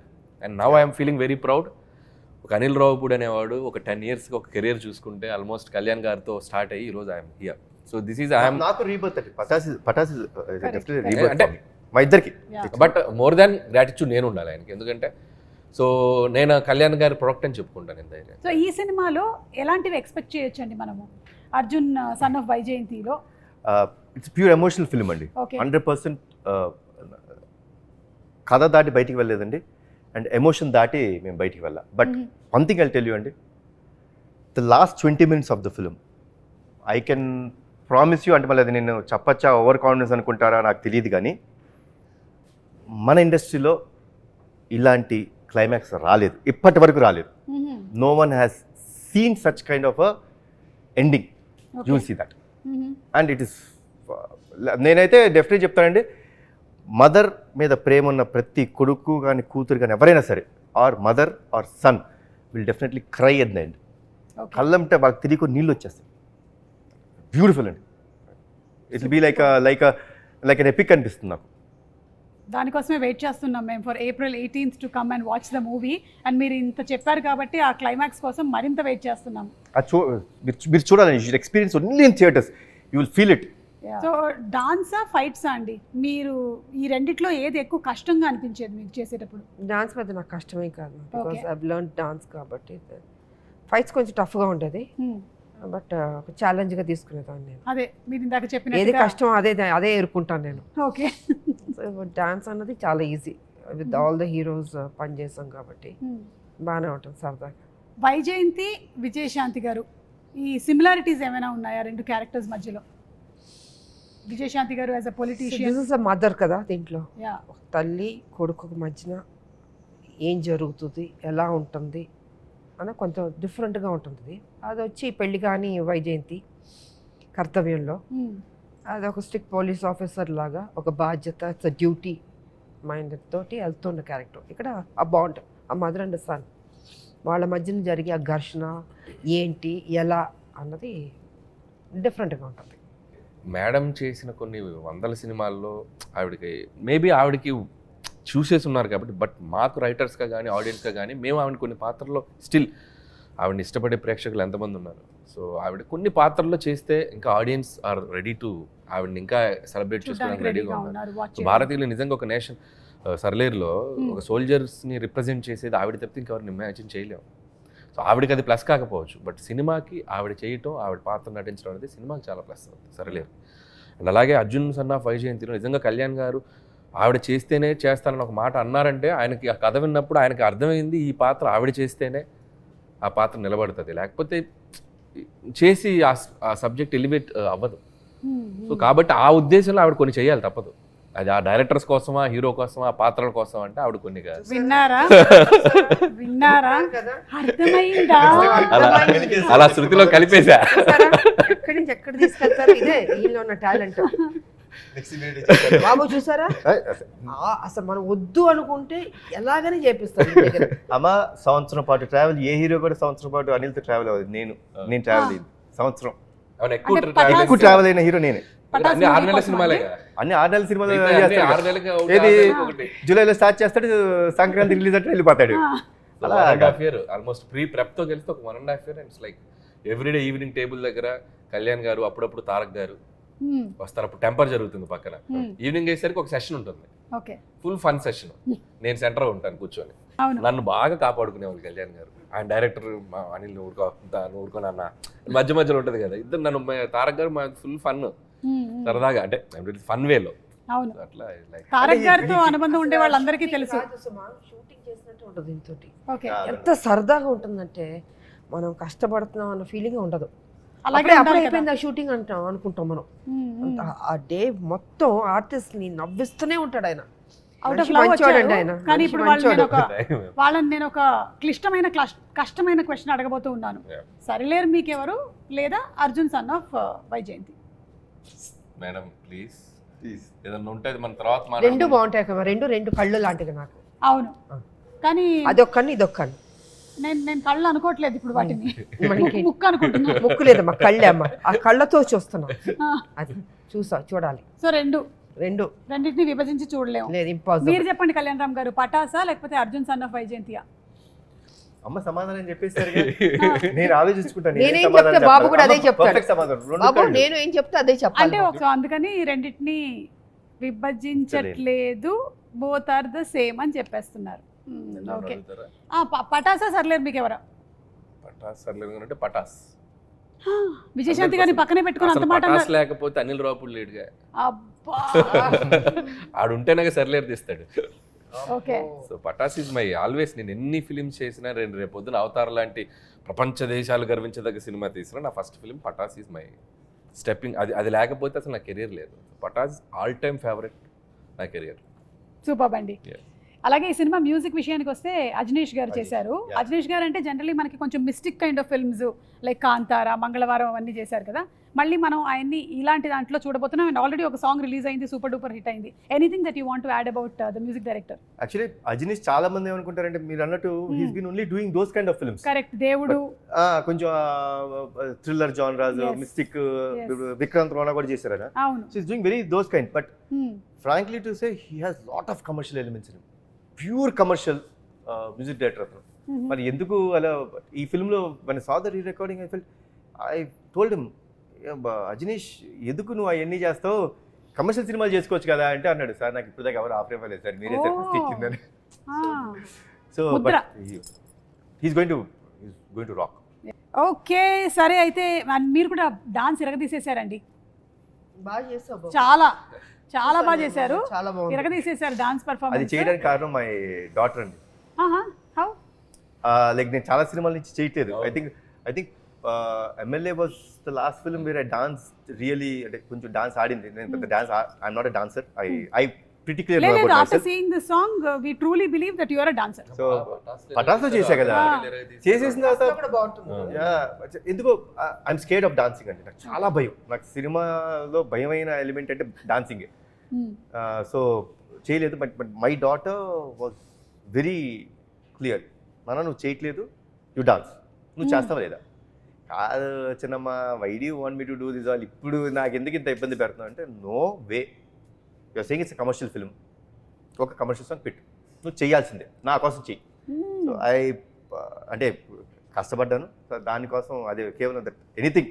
and now I'm feeling very proud. ఒక అనిల్ రావుపూడి అనేవాడు ఒక 10 yearsకి ఒక కెరీర్ చూసుకుంటే ఆల్మోస్ట్ కళ్యాణ్ గారితో స్టార్ట్ అయ్యి ఈరోజు I'm here. So this is I'm నాకు రీబర్త్ అండి. పటాస్ డెఫినెట్లీ అంటే- రీబర్త్ మా ఇద్దరికి. బట్ మోర్ దాన్ గ్రాటిట్యూడ్ నేను ఉండాలి ఆయనకి. ఎందుకంటే సో నేను కళ్యాణ్ గారి ప్రొడక్ట్ అని చెప్పుకుంటాను నేను ధైర్యం. సో ఈ సినిమాలో ఎలాంటివి ఎక్స్పెక్ట్ చేయొచ్చండి మనము అర్జున్ సన్ ఆఫ్ వైజయంతిలో? ఇట్స్ ప్యూర్ ఎమోషనల్ ఫిల్మ్ అండి. ఓకే. 100% కథ దాటి బయటికి వెళ్ళలేదండి, అండ్ ఎమోషన్ దాటి మేము బయటికి వెళ్ళాం. But one thing I tell you అండి, the last 20 minutes of the film I can promise you, అంటే మళ్ళీ అది నేను చెప్పచ్చా ఓవర్ కాన్ఫిడెన్స్ అనుకుంటారా నాకు తెలియదు, కానీ మన ఇండస్ట్రీలో ఇలాంటి క్లైమాక్స్ రాలేదు, ఇప్పటి వరకు రాలేదు. No one has seen such kind of a ending. You will see that. And it is, నేనైతే డెఫినెట్లీ చెప్తానండి, మదర్ మీద ప్రేమ ఉన్న ప్రతి కొడుకు కానీ కూతురు కానీ ఎవరైనా సరే, or mother or son will definitely cry at the end. కళ్ళంటే వాళ్ళకి తెలియక నీళ్ళు వచ్చేస్తాయి. బ్యూటిఫుల్ అండి. It will be like an epic అనిపిస్తుంది నాకు. దానికోసమే వెయిట్ చేస్తున్నాం మేము for April 18th to come and watch the movie. And మీరు ఇంత చెప్పారు కాబట్టి ఆ క్లైమాక్స్ కోసం మరింత వెయిట్ చేస్తున్నాం. మీరు చూడాలి, you should experience only in theatres, you will feel it. So డాన్సా ఫైట్సా అండి, మీరు ఈ రెండిట్లో ఏది ఎక్కువ కష్టంగా అనిపించేది మీకు చేసేటప్పుడు? డాన్స్ పెద్ద నాకు కష్టమే కాదు, బికాస్ ఐ లెర్న్ డాన్స్ కాబట్టి. ఫైట్స్ కొంచెం టఫ్గా ఉంటుంది, బట్ ఒక ఛాలెంజ్గా తీసుకునేదాన్ని నేను. అదే మీరు ఇందాక ఏది చెప్పిన కష్టం అదే ఎదుర్కొంటాను నేను. ఓకే. సో డాన్స్ అన్నది చాలా easy, with all the heroes పనిచేస్తాం కాబట్టి బాగానే ఉంటుంది సరదాగా. వైజయంతి విజయశాంతి గారు, ఈ సిమిలారిటీస్ ఏమైనా ఉన్నాయా రెండు క్యారెక్టర్స్ మధ్యలో? విజయశాంతి గారు as a politician, this is a mother కదా, దీంట్లో యా, ఒక తల్లి కొడుకు మధ్యన ఏం జరుగుతుంది, ఎలా ఉంటుంది అని కొంచెం డిఫరెంట్గా ఉంటుంది. అది వచ్చి పెళ్లి కానీ వైజయంతి కర్తవ్యంలో అది ఒక స్ట్రిక్ట్ పోలీస్ ఆఫీసర్ లాగా ఒక బాధ్యత, ఇట్స్ డ్యూటీ మైండ్ తోటి వెళ్తున్న క్యారెక్టర్. ఇక్కడ ఆ బాండ్, ఆ మదర్ అండ్ సన్ వాళ్ళ మధ్యన జరిగే ఆ ఘర్షణ ఏంటి ఎలా అన్నది డిఫరెంట్గా ఉంటుంది. మేడం చేసిన కొన్ని వందల సినిమాల్లో ఆవిడకి చూసేసి ఉన్నారు కాబట్టి, బట్ మాకు రైటర్స్గా కానీ ఆడియన్స్గా కానీ మేము ఆవిడ కొన్ని పాత్రల్లో స్టిల్ ఆవిడని ఇష్టపడే ప్రేక్షకులు ఎంతమంది ఉన్నారు. సో ఆవిడ కొన్ని పాత్రల్లో చేస్తే ఇంకా ఆడియన్స్ ఆర్ రెడీ టు ఆవిడని ఇంకా సెలబ్రేట్ చేసుకోవడానికి రెడీగా ఉన్నారు. సో భారతీయులు నిజంగా ఒక నేషన్, సర్లేరులో ఒక సోల్జర్స్ని రిప్రజెంట్ చేసేది ఆవిడ తప్పితే ఇంకెవరిని ఇమాజిన్ చేయలేము. సో ఆవిడకి అది ప్లస్ కాకపోవచ్చు, బట్ సినిమాకి ఆవిడ చేయటం, ఆవిడ పాత్ర నటించడం అనేది సినిమాకి చాలా ప్లస్ అవుతుంది సర్లేరు. అండ్ అలాగే అర్జున్ సన్ ఆఫ్ వైజయంతిలో నిజంగా కళ్యాణ్ గారు ఆవిడ చేస్తేనే చేస్తానని ఒక మాట అన్నారంటే, ఆయనకి ఆ కథ విన్నప్పుడు ఆయనకి అర్థమైంది ఈ పాత్ర ఆవిడ చేస్తేనే ఆ పాత్ర నిలబడుతుంది, లేకపోతే చేసి ఆ సబ్జెక్ట్ ఎలివేట్ అవ్వదు. సో కాబట్టి ఆ ఉద్దేశంలో ఆవిడ కొన్ని చేయాలి, తప్పదు. అది ఆ డైరెక్టర్స్ కోసమా, హీరో కోసమా, ఆ పాత్రల కోసం అంటే ఆవిడ కొన్ని కాదు. విన్నారా అర్థమైందా? అలా శృతిలో కలిపేశా. ఎక్కడి నుంచి ఎక్కడ తీసుకెళ్తారు, ఇదే వీళ్ళలో ఉన్న టాలెంట్. బాబు చూసారా, అసలు మనం వద్దు అనుకుంటే ఎలాగనే చేపిస్తారు. అమ్మ సంవత్సరం పాటు ట్రావెల్, ఏ హీరో కూడా సంవత్సరం పాటు అనిల్తో ట్రావెల్ అవ్వదు. నేను ట్రావెల్ అయ్యింది సంవత్సరం. ఎక్కువ ట్రావెల్ అయిన హీరో నేనే. అన్ని 6 నెలల సినిమాలే, అన్ని 6 నెలల సినిమాలు ఏది ఏది జూలైలో స్టార్ట్ చేస్తాడు, సంక్రాంతి రిలీజ్ అంటే వెళ్ళిపోతాడు. ఆల్మోస్ట్ ప్రెప్ తో కలిసి ఒక 1.5 year. It's like everyday evening table దగ్గర కళ్యాణ్ గారు, అప్పుడప్పుడు తారక్ గారు వస్తారు. అప్పుడు టెంపర్ జరుగుతుంది పక్కన. ఈవినింగ్ అయ్యేసరికి ఒక సెషన్ ఉంటుంది, ఫుల్ ఫన్ సెషన్. నేను సెంటర్ ఉంటాను కూర్చొని. నన్ను బాగా కాపాడుకునేవాళ్ళు కళ్యాణ్ గారు. ఆయన డైరెక్టర్ అనిల్ ఊరుకోని అన్న మధ్యలో ఉంటుంది కదా, ఇద్దరు నన్ను తారక్ గారు ఫుల్ ఫన్ సరదాగా, అంటే ఫన్ వేలో అవును. అట్లా లైక్ తారక్ గారితో అనుబంధం ఉండే వాళ్ళందరికీ తెలుసు. షూటింగ్ చేసినట్టు ఉంటుంది దీంతో. ఓకే, ఎంత సరదాగా ఉంటుందంటే మనం కష్టపడుతున్నాం అన్న ఫీలింగ్ ఉండదు. అలాగే అప్పుడే ఉండాలి కదా. అయిపోయింది ఆ షూటింగ్ అంటాం అనుకుంటాం మనం. ఆ డే మొత్తం ఆర్టిస్ట్ ని నవ్విస్తూనే ఉంటాడు ఆయన. అవుట్ ఆఫ్ మనిషి లవ్ మంచోడండి వచ్చారు. ఆయన. కానీ మనిషి ఇప్పుడు మంచోడు. వాళ్ళని నేను ఒక కష్టమైన క్వశ్చన్ అడగబోతూ ఉన్నాను. Yeah. సరిలేరు మీకెవరు లేదా Arjun son of Vyjayanthi? Madam please ఏదన్నా ఉంటే అది మన తర్వాత రెండు మాట్లాడుకుందాం. బాగుంటాయి కదా, రెండు కళ్ళు లాంటివి నాకు. అవును, కానీ అదొక్కని ఇదొక్కని. నేను కళ్ళు అనుకోవట్లేదు ఇప్పుడు వాటిని, మనకి ముక్కు అనుకుంటున్నా. ముక్కు లేదమ్మా, కళ్ళే అమ్మ. ఆ కళ్ళతో చూస్తున్నాం, ఆ, అది చూడాలి. సో రెండింటిని రెండింటిని విభజించి చూడలేము. లేదు, ఇంపాసిబుల్. మీరు చెప్పండి కళ్యాణ్ రామ్ గారు, పటాసా లేకపోతే అర్జున్ సన్ ఆఫ్ వైజయంతియా? అమ్మ సమాధానం చెప్పేస్తారు నేను ఆలోచించుకుంటాను. నేనేం చెప్తే బాబు కూడా అదే చెప్తాడు. పర్ఫెక్ట్ సమాధానం. రెండు బాబు కళ్ళు. నేను ఏం చెప్తే అదే చెప్పాలి. అంటే సో అందుకని రెండింటిని విభజించట్లేదు, బోత్ ఆర్ ద సేమ్ అని చెప్పేస్తున్నారు. ఓకే, అడుగుతారా? పటాసా సర్లేరు మీకు ఎవరా? పటాస్ సర్లేదు అంటే పటాస్. విజయశాంతి గారిని పక్కనే పెట్టుకుని అంత అసలు మాట పటాస్ అన్నారు. లేకపోతే అనిల్ రావుపూడి లేడుగా. అబ్బా, ఆడుంటేనే సర్లేరు తీస్తాడు. Okay. So Pataas is my always. నేను ఎన్ని ఫిలిమ్స్ చేసినా, రేపు పొద్దున అవతార్ లాంటి ప్రపంచ దేశాలు గర్వించదగ్గ సినిమా తీసినా నా first film Pataas is my stepping. అది లేకపోతే అసలు నా కెరీర్ లేదు. పటాస్ ఆల్ టైమ్ ఫేవరెట్ నా కెరియర్. సూపర్ అండి. Yeah. అలాగే ఈ సినిమా మ్యూజిక్ విషయానికి వస్తే అజనీష్ గారు చేశారు. Yeah. అజనీష్ గారు అంటే జనరల్లీ మనకి కొంచెం mystic kind of films like Kantara, మంగళవారం అవన్నీ చేశారు కదా. మళ్ళీ మనం ఆయన్ని ఇలాంటి దాంట్లో చూడబోతున్నాం. అండ్ ఆల్రెడీ ఒక సాంగ్ రిలీజ్ అయింది, సూపర్ డూపర్ హిట్ అయింది. Anything that you want to add about the music director? Actually Ajaneesh చాలా మంది ఏమనుకుంటారంటే మీరు అన్నట్టు he's been only doing those kind of films. Correct, దేవుడు కొంచెం థ్రిల్లర్ జానరాజ్, Yes. Mystic, Yes. Vikrant Rona కూడా చేశారు ఆయన. అవును. So is doing very those kind. But frankly to say he has lot of commercial elements in. Pure commercial music director అతను. మరి ఎందుకు అలా ఈ ఫిల్మ్లో మన saw the re recording I told him, Ajaneesh ఎందుకు నువ్వు అవన్నీ చేస్తావు, కమర్షియల్ సినిమాలు చేసుకోవచ్చు కదా అంటే అన్నాడు, సార్ నాకు ఇప్పుడు దాకా ఎవరు ఆఫర్ ఇవ్వలేదు సార్, మీరే సార్ ఫస్ట్ ఇచ్చిందని. So but he's going to rock. Okay, సరే అయితే మీరు కూడా డాన్స్ ఇరగదీసేశారండి. బాగా చేసావు, చాలా బాగా చేశారు, చాలా బాగుంది. ఇరగదీసేశారు డాన్స్ అది పర్ఫార్మెన్స్. చేయడానికి కారణం మై డాటర్ అండి. హౌ? లైక్ నేను చాలా సినిమాల నుంచి చేయట్లేదు. I think MLA was the last film where I dance really, అంటే కొంచెం డాన్స్ ఆడింది. నేను పెద్ద dance I'm not a dancer. I pretty clear లేదు, about after myself. Seeing this song we truly believe that you are a dancer. So పటాస్లో చేశా కదా, చేసేసిన తర్వాత కూడా బాగుంటుంది. ఎందుకో ఐఎమ్ స్కేర్డ్ ఆఫ్ డాన్సింగ్ అండి. నాకు చాలా భయం. నాకు సినిమాలో భయమైన ఎలిమెంట్ అంటే డాన్సింగే. సో చేయలేదు. But my daughter was very clear, నాన్న నువ్వు చేయట్లేదు, యూ డాన్స్, నువ్వు చేస్తావా లేదా? కాదు చిన్నమ్మ, why do want me to do this all, ఇప్పుడు నాకు ఎందుకు ఇంత ఇబ్బంది పెడుతున్నావు అంటే, no way, you're saying it's commercial film, ఒక కమర్షియల్ సాంగ్ పెట్టు, నువ్వు చేయాల్సిందే, నా కోసం చెయ్యి. సో అంటే కష్టపడ్డాను. సో దానికోసం అది కేవలం ఎనీథింగ్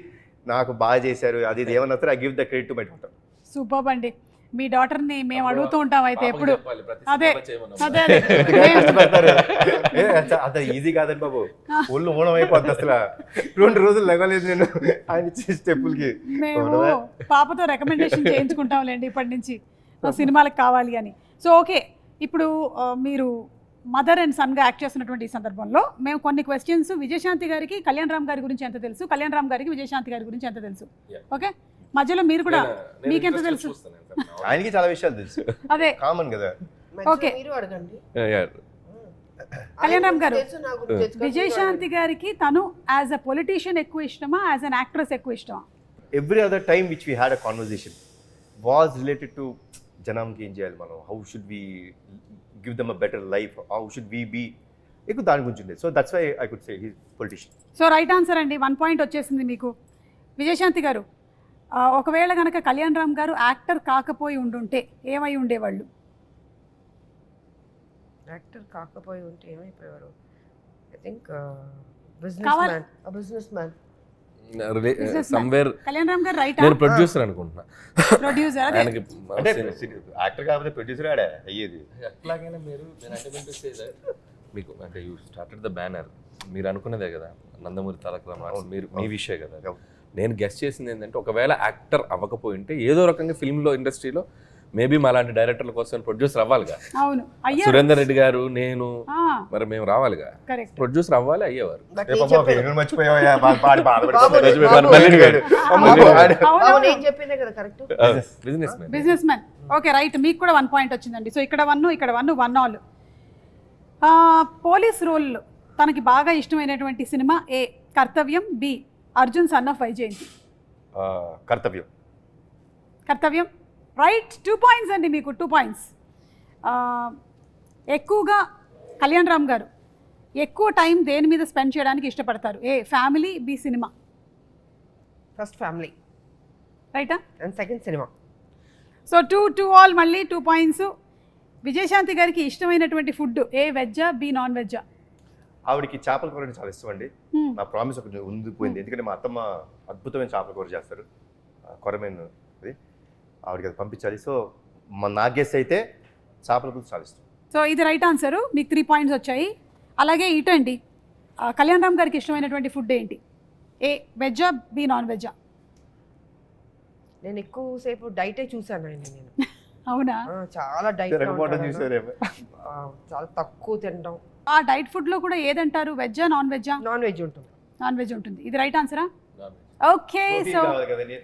నాకు బాగా చేశారు అది ఇది ఏమన్నా సరే, I give the credit to my daughter. Super అండి. మీ డాటర్ ని మేము అడుగుతూ ఉంటాం అయితే ఎప్పుడు. అదే అదే అంత ఈజీ కాదండి బాబు, ఒళ్ళు ఊనం అయిపోద్ది అసలు. 2 రోజులు లెగలేదు నేను ఆయన ఇచ్చే స్టెప్పులకి. మేము పాపతో రికమెండేషన్ చేయించుకుంటాంలేండి ఇప్పటి నుంచి సినిమాలకు కావాలి అని. సో ఓకే, ఇప్పుడు మీరు మదర్ అండ్ సన్గా యాక్ట్ చేస్తున్నటువంటి ఈ సందర్భంలో మేము కొన్ని క్వశ్చన్స్, విజయశాంతి గారికి కళ్యాణ్ రామ్ గారి గురించి ఎంత తెలుసు, కళ్యాణ్ రామ్ గారికి విజయశాంతి గారి గురించి ఎంత తెలుసు, ఓకే మధ్యలో మీరు కూడా మీకెంత తెలుసు? ఆయనకి చాలా విషయాలు తెలుసు, అదే కామన్ కదా. ఓకే. మీరు అడగండి. కళ్యాణ్ రామ్ గారు, తెలుసు, నా గురించి తెలుసు. విజయశాంతి గారికి తను యాజ్ అ పొలిటీషియన్ ఎక్కువ ఇష్టమా, యాజ్ అన్ యాక్ట్రెస్ ఎక్కువ ఇష్టమా? Every other time which we had a conversation was related to జనంకి ఏం చేయాలి మనం, how should we give them a better life, how should we be, ఎక్కువ దాని గురించి ఉండేది. So that's why I could say he politician. So right answer అండి, 1 point వచ్చేసింది మీకు. విజయశాంతి గారు, ఒకవేళ కనుక కళ్యాణ్ రామ్ గారు యాక్టర్ కాకపోయి ఉండుంటే ఏమై ఉండేవాళ్ళు? యాక్టర్ కాకపోయి ఉంటే ఏమైపోయేవారు? I think business man. Somewhere Kalyan Ram garu right నేను ప్రొడ్యూసర్ అనుకుంటున్నా. ప్రొడ్యూసర్ అదే ఆయనకి అంటే యాక్టర్ కాకపోతే ప్రొడ్యూసర్ ఆడే అయ్యేది. ఎట్లాగైనా మీరు మీకు అంటే యూ స్టార్టెడ్ ద బ్యానర్, మీరు అనుకున్నదే కదా నందమూరి తారక రామారావు, మీరు మీ విషయం కదా. నేను గెస్ట్ చేసింది ఏంటంటే, ఒకవేళ యాక్టర్ అవ్వకపోయింటే ఏదో రకంగా ఫిల్మ్లో ఇండస్ట్రీలో మేబీ మా లాంటి డైరెక్టర్ల కోసం ప్రొడ్యూసర్ అవ్వాలిగా. అవును అయ్యా సురేందర్ రెడ్డి గారు, నేను, మరి మేము రావాలిగా, కరెక్ట్. ప్రొడ్యూసర్ అవ్వాలి, అయ్యేవారు. మర్చిపోయా నేను చెప్పిందే కదా correct. Business man. Okay right, మీకు కూడా 1 పాయింట్ వచ్చిందండి. సో ఇక్కడ 1 ఇక్కడ 1 1 ఆల్. పోలీస్ రోల్ తనకి బాగా ఇష్టమైనటువంటి సినిమా A Kartavyam, B Arjun son of Vyjayanthi. Kartavyam. Kartavyam right. 2 points అండి మీకు, 2 పాయింట్స్. ఎక్కువగా కళ్యాణ్ రామ్ గారు ఎక్కువ టైం దేని మీద స్పెండ్ చేయడానికి ఇష్టపడతారు? A family, B cinema. First family రైటా? And second cinema. So 2 all, మళ్ళీ 2 పాయింట్స్. విజయశాంతి గారికి ఇష్టమైనటువంటి ఫుడ్ ఏ వెజ్జా, బి నాన్ వెజ్జా? ఆవిడకి చేపల కూర అంటే చాలా ఇష్టం అండి. నా ప్రామిస్ ఒకటి ఉండిపోయింది, ఎందుకంటే మా అత్తమ్మ అద్భుతమైన చేపల కూర చేస్తారు, కొరమేను అది, ఆవిడకి అది పంపించాలి. సో నా గెస్ అయితే చేపల కూర చాలా ఇష్టం. సో ఇది రైట్ ఆన్సరు, మీకు 3 పాయింట్స్ వచ్చాయి. అలాగే ఇటండి, కళ్యాణ్ రామ్ గారికి ఇష్టమైనటువంటి ఫుడ్ ఏంటి? ఏ వెజ్జా, బి నాన్ వెజ్జా? నేను ఎక్కువసేపు డైటే చూసాను ఆయన. నేను అవునా? చాలా డైట్, చాలా తక్కువ తినడం. ఆ డైట్ ఫుడ్లో కూడా ఏదంటారు, వెజ్జా నాన్ వెజ్జా? నాన్ వెజ్ ఉంటుంది. నాన్ వెజ్ ఉంటుంది. ఇది రైట్ ఆన్సరా? ఓకే. సో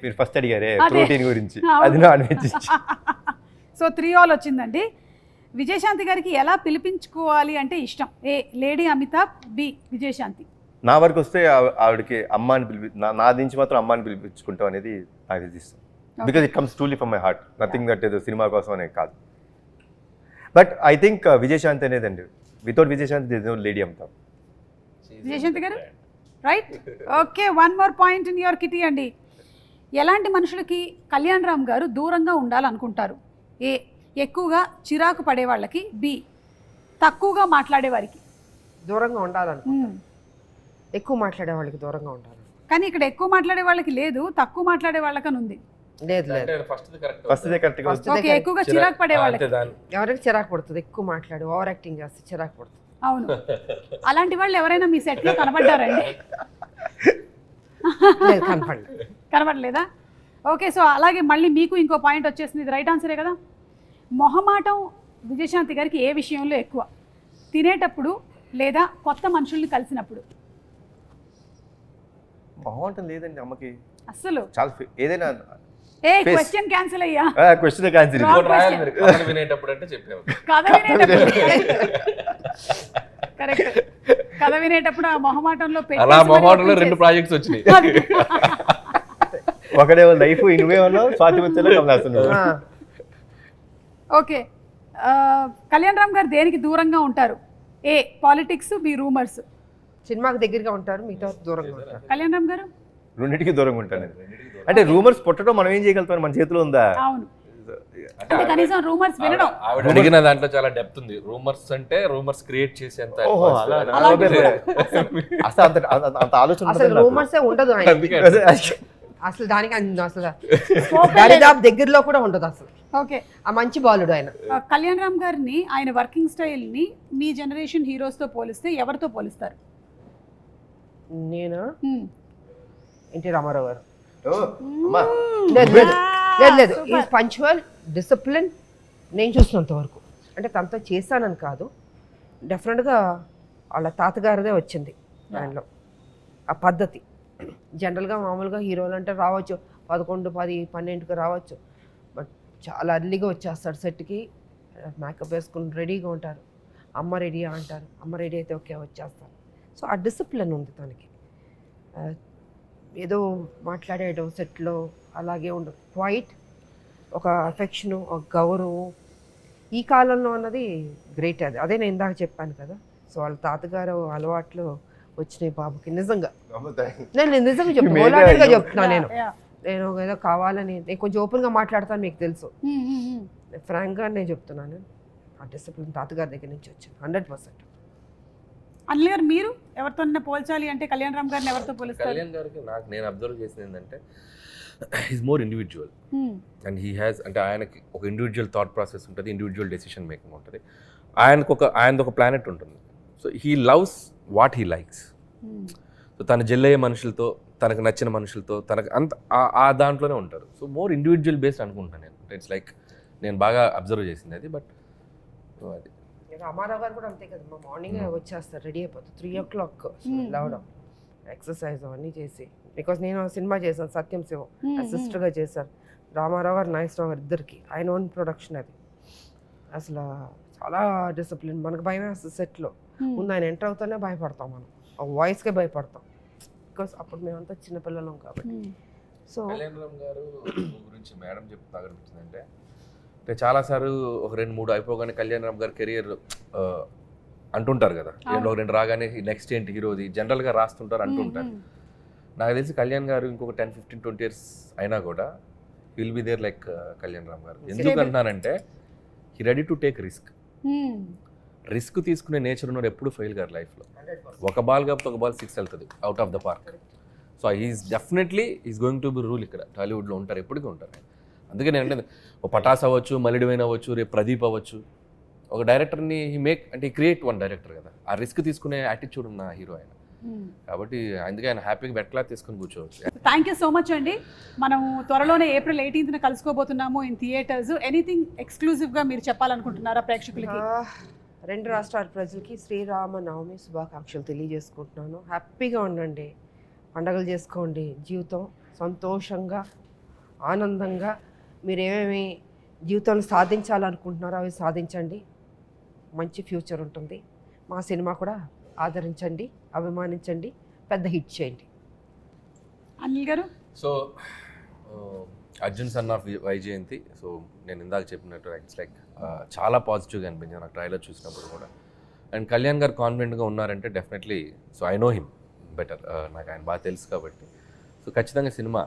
మీరు ఫస్ట్ అడిగారే అదే. ప్రోటీన్ గురించి, అది నాన్ వెజ్. సో 3 ఆల్ వచ్చిందండి. విజయశాంతి గారికి ఎలా పిలిపించుకోవాలి అంటే ఇష్టం? ఏ లేడీ అమితాబ్, బి విజయశాంతి. నా వరకు వస్తే ఆవిడకి అమ్మ అని నా నుంచి మాత్రం అమ్మ అని పిలిపించుకుంటాం అనేది నాకు ఇష్టం. Because it comes truly from my heart, nothing that ఏదో సినిమా కోసం అనేది కాదు. బట్ ఐ థింక్ విజయశాంతి అనేదండి, without Vijayashanti this no lady Amitabh. Vijayashanti garu right. Okay, 1 more point in your kitty అండి. ఎలాంటి మనుషులకి కళ్యాణ్ రామ్ గారు దూరంగా ఉండాలనుకుంటారు? ఏ ఎక్కువగా చిరాకు పడే వాళ్ళకి, బి తక్కువగా మాట్లాడే వారికి. దూరంగా ఉండాలను, ఎక్కువ మాట్లాడే వాళ్ళకి దూరంగా ఉండాలి. కానీ ఇక్కడ ఎక్కువ మాట్లాడే వాళ్ళకి లేదు, తక్కువ మాట్లాడే వాళ్ళకని ఉంది. లేదు లేదు, ఫస్ట్ కరెక్ట్గా ఓకే, ఎక్కువగా చిరాకు పడే వాళ్ళకి. ఎవరికి చిరాకు పడుతుంది? ఎక్కువ మాట్లాడి ఓవర్ యాక్టింగ్ చేస్తే చిరాకు పడుతుంది. అవును, అలాంటి వాళ్ళు ఎవరైనా మీ సెట్లో కనబడ్డారండి? లేదు, కనపడలేదు. కనబడలేదా? ఓకే, సో అలాగే మళ్ళీ మీకు ఇంకో పాయింట్ వచ్చేసింది. ఇది రైట్ ఆన్సరే కదా. మొహమాటం విజయశాంతి గారికి ఏ విషయంలో ఎక్కువ? తినేటప్పుడు లేదా కొత్త మనుషుల్ని కలిసినప్పుడు? బాగుంటుంది లేదండి అమ్మకి అస్సలు చాలా ఏదైనా ఏ క్వశ్చన్ క్యాన్సిల్ అయ్యా. Question cancel. కథ వినేటప్పుడు అంటే చెప్పాము. కథ వినేటప్పుడు కరెక్ట్. కథ వినేటప్పుడు ఆ మొహమాటంలో అలా మొహమాటంలో 2 ప్రాజెక్ట్స్ వచ్చినాయి. ఒకడేమో లైఫ్, ఇనువేమో స్వాతి మధ్యలో కమలాసనం. ఓకే, కళ్యాణ్ రామ్ గారు దేనికి దూరంగా ఉంటారు? ఏ పాలిటిక్స్, బి రూమర్స్. సినిమాకి దగ్గరగా ఉంటారు, మిగతా దూరంగా ఉంటారు. కళ్యాణ్ రామ్ గారు రెండింటికి దూరంగా ఉంటాను. అంటే రూమర్స్ పుట్టడం మనం ఏం చేయగలుగుతాం, మన చేతిలో ఉందా? అవును, అంటే కనీసం రూమర్స్ వినడం. ఆవిడ అడిగిన దాంట్లో చాలా డెప్త్ ఉంది. రూమర్స్ అంటే రూమర్స్ క్రియేట్ చేసేంత. అంత ఆలోచన అసలు రూమర్సే ఉండదు ఆయన. అసలు దానికి అసలు దరిదాపు దగ్గరలో కూడా ఉండదు అసలు. ఓకే, ఆ మంచి బాలుడు ఆయన. కళ్యాణ్ రామ్ గారిని, ఆయన వర్కింగ్ స్టైల్ని మీ జనరేషన్ హీరోస్తో పోలిస్తే ఎవరితో పోలిస్తారు? నేను ఎన్టీ రామారావు గారు. లేదు లేదు, ఈజ్ పంక్చువల్, డిసిప్లిన్. నేను చూసినంత వరకు, అంటే తనతో చేశానని కాదు, డెఫినెట్గా వాళ్ళ తాతగారిదే వచ్చింది దానిలో ఆ పద్ధతి. జనరల్గా మామూలుగా హీరోలు అంటే రావచ్చు 11, 10, 12కి రావచ్చు, బట్ చాలా అర్లీగా వచ్చేస్తాడు సెట్కి. మేకప్ వేసుకుని రెడీగా ఉంటారు. అమ్మ రెడీ అంటారు, అమ్మ రెడీ అయితే ఓకే వచ్చేస్తారు. సో ఆ డిసిప్లిన్ ఉంది తనకి. ఏదో మాట్లాడేయడం సెట్లో అలాగే ఉండదు. క్వైట్, ఒక అఫెక్షను, ఒక గౌరవం ఈ కాలంలో అన్నది గ్రేట్. అదే నేను ఇందాక చెప్పాను కదా. సో వాళ్ళ తాతగారు అలవాట్లు వచ్చినాయి బాబుకి. నిజంగా నేను నిజంగా చెప్తాను, చెప్తున్నాను. నేను ఏదో కావాలని, నేను కొంచెం ఓపెన్గా మాట్లాడతాను, మీకు తెలుసు. ఫ్రాంక్గా నేను చెప్తున్నాను, ఆ డిసిప్లిన్ తాతగారి దగ్గర నుంచి వచ్చింది 100%. అనిల్ గారు, మీరు ఎవరితో పోల్చాలి అంటే కళ్యాణ్ రామ్ గారిని ఎవరితో పోలిస్తారు? కళ్యాణ్ గారికి నాకు నేను అబ్జర్వ్ చేసింది ఏంటంటే, he's more individual and he has, అంటే ఆయనకి ఒక ఇండివిజువల్ థాట్ ప్రాసెస్ ఉంటుంది, ఇండివిజువల్ డెసిషన్ మేకింగ్ ఉంటుంది. ఆయనది ఒక ప్లానెట్ ఉంటుంది. So he loves what he likes. So తను జెల్లయ్యే మనుషులతో, తనకు నచ్చిన మనుషులతో, తనకు అంత ఆ దాంట్లోనే ఉంటారు. సో మోర్ ఇండివిజువల్ బేస్డ్ అనుకుంటాను నేను. ఇట్స్ లైక్ నేను బాగా అబ్జర్వ్ చేసింది అది. బట్ అది రామారావు గారు కూడా అంతే కదా, మా మార్నింగ్ వచ్చేస్తారు, రెడీ అయిపోతారు 3 o'clock లేవడం, ఎక్సర్సైజ్ అవన్నీ చేసి. బికాస్ నేను సినిమా చేశాను సత్యం శివం, అసిస్టర్గా చేశాను. రామారావు గారు నాగేశ్వరరావు గారు ఇద్దరికి ఆయన ఓన్ ప్రొడక్షన్ అది. అసలు చాలా డిసిప్లిన్, మనకు భయమే అసలు సెట్లో. ముందు ఆయన ఎంటర్ అవుతానే భయపడతాం, మనం ఆ వాయిస్కే భయపడతాం, బికాస్ అప్పుడు మేమంతా చిన్నపిల్లలం కాబట్టి. సో కళ్యాణ్ రామ్ గారు గురించి మేడం చెప్తే అనిపించిందంటే, అంటే చాలాసార్లు ఒక 2-3 అయిపోగానే కళ్యాణ్ రామ్ గారి కెరియర్ అంటుంటారు కదా, ఒక 2 రాగానే నెక్స్ట్ ఏంటి హీరోది జనరల్గా రాస్తుంటారు అంటుంటారు. నాకు తెలిసి కళ్యాణ్ గారు ఇంకొక 10-15-20 years అయినా కూడా will be there like Kalyan Ram garu. ఎందుకు అంటున్నానంటే he ready to take risk తీసుకునే నేచర్ ఉన్నవాడు ఎప్పుడు ఫెయిల్ గారు లైఫ్లో. ఒక బాల్ కాకపోతే ఒక బాల్ 6 వెళ్తుంది out of the park. So is definitely is going to be rule ఇక్కడ టాలీవుడ్లో ఉంటారు, ఎప్పటికీ ఉంటారు. అందుకే నేను అంటే ఒక పటాస్ అవ్వచ్చు, మలిడివైన్ అవ్వచ్చు, రేపు ప్రదీప్ అవ్వచ్చు, ఒక డైరెక్టర్ని అంటే క్రియేట్ వన్ డైరెక్టర్ కదా, ఆ రిస్క్ తీసుకునే యాటిట్యూడ్ ఉన్న హీరో ఆయన. కాబట్టి అందుకే ఆయన హ్యాపీగా బెట్లా తీసుకుని కూర్చోవచ్చు. థ్యాంక్ యూ సో మచ్ అండి. మనం త్వరలోనే April 18th కలుసుకోబోతున్నాము ఇన్ థియేటర్స్. ఎనీథింగ్ ఎక్స్క్లూజివ్గా మీరు చెప్పాలనుకుంటున్నారా ప్రేక్షకులకి? 2 రాష్ట్రాల ప్రజలకి శ్రీరామనవమి శుభాకాంక్షలు తెలియజేసుకుంటున్నాను. హ్యాపీగా ఉండండి, పండగలు చేసుకోండి, జీవితం సంతోషంగా ఆనందంగా మీరు ఏమేమి జీవితంలో సాధించాలనుకుంటున్నారో అవి సాధించండి, మంచి ఫ్యూచర్ ఉంటుంది. మా సినిమా కూడా ఆదరించండి, అభిమానించండి, పెద్ద హిట్ చేయండి. అనిల్ గారు? So Arjun son of Vyjayanthi, so నేను ఇందాక చెప్పినట్టు ఇట్స్ లైక్ చాలా పాజిటివ్గా అనిపించింది నాకు ట్రైలర్ చూసినప్పుడు కూడా. అండ్ కళ్యాణ్ గారు కాన్ఫిడెంట్గా ఉన్నారంటే definitely, so I know him better, నాకు ఆయన బాగా తెలుసు కాబట్టి. సో ఖచ్చితంగా సినిమా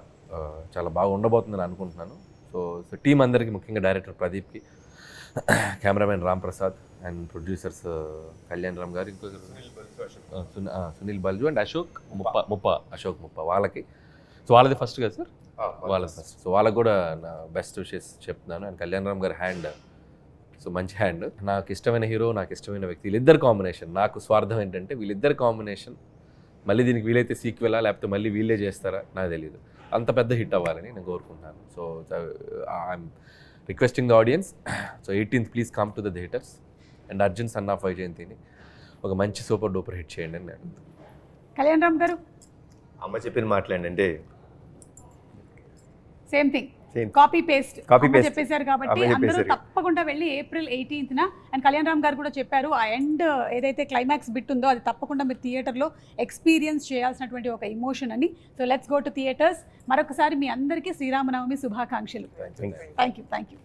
చాలా బాగా ఉండబోతుందని అనుకుంటున్నాను. సో టీం అందరికీ, ముఖ్యంగా డైరెక్టర్ ప్రదీప్కి, cameraman Ram Prasad and producers Kalyan Ram garu, ఇంకో సునీల్ బల్జు అండ్ అశోక్ ముప్ప వాళ్ళకి. సో వాళ్ళది ఫస్ట్ కదా సార్? వాళ్ళది ఫస్ట్. సో వాళ్ళకి కూడా నా బెస్ట్ విషెస్ చెప్తున్నాను. అండ్ కళ్యాణ్ రామ్ గారి హ్యాండ్, సో మంచి హ్యాండ్. నాకు ఇష్టమైన హీరో, నాకు ఇష్టమైన వ్యక్తి, వీళ్ళిద్దరు కాంబినేషన్. నాకు స్వార్థం ఏంటంటే వీళ్ళిద్దరు కాంబినేషన్ మళ్ళీ దీనికి వీలైతే సీక్వెలా లేకపోతే మళ్ళీ వీళ్ళే చేస్తారా నాకు తెలియదు, అంత పెద్ద హిట్ అవ్వాలని నేను కోరుకుంటున్నాను. So I'm requesting the audience, so 18th please come to the theatres and Arjun son of వైజయంతిని ఒక మంచి సూపర్ డూపర్ హిట్ చేయండి అని నేను. కళ్యాణ్ రామ్ గారు? అమ్మ చెప్పిన మాట్లాడండి, సేమ్ థింగ్, కాపీ పేస్ట్ చెప్పేశారు కాబట్టి అమ్మ అందరూ చెప్పేశారు. తప్పకుండా వెళ్ళి April 18th and Kalyan Ram గారు కూడా చెప్పారు ఆ ఎండ్ ఏదైతే క్లైమాక్స్ బిట్ ఉందో అది తప్పకుండా మీరు థియేటర్లో ఎక్స్పీరియన్స్ చేయాల్సినటువంటి ఒక ఎమోషన్ అని. So let's go to theatres. మరొకసారి మీ అందరికీ శ్రీరామనవమి శుభాకాంక్షలు. Thanks. Thank you.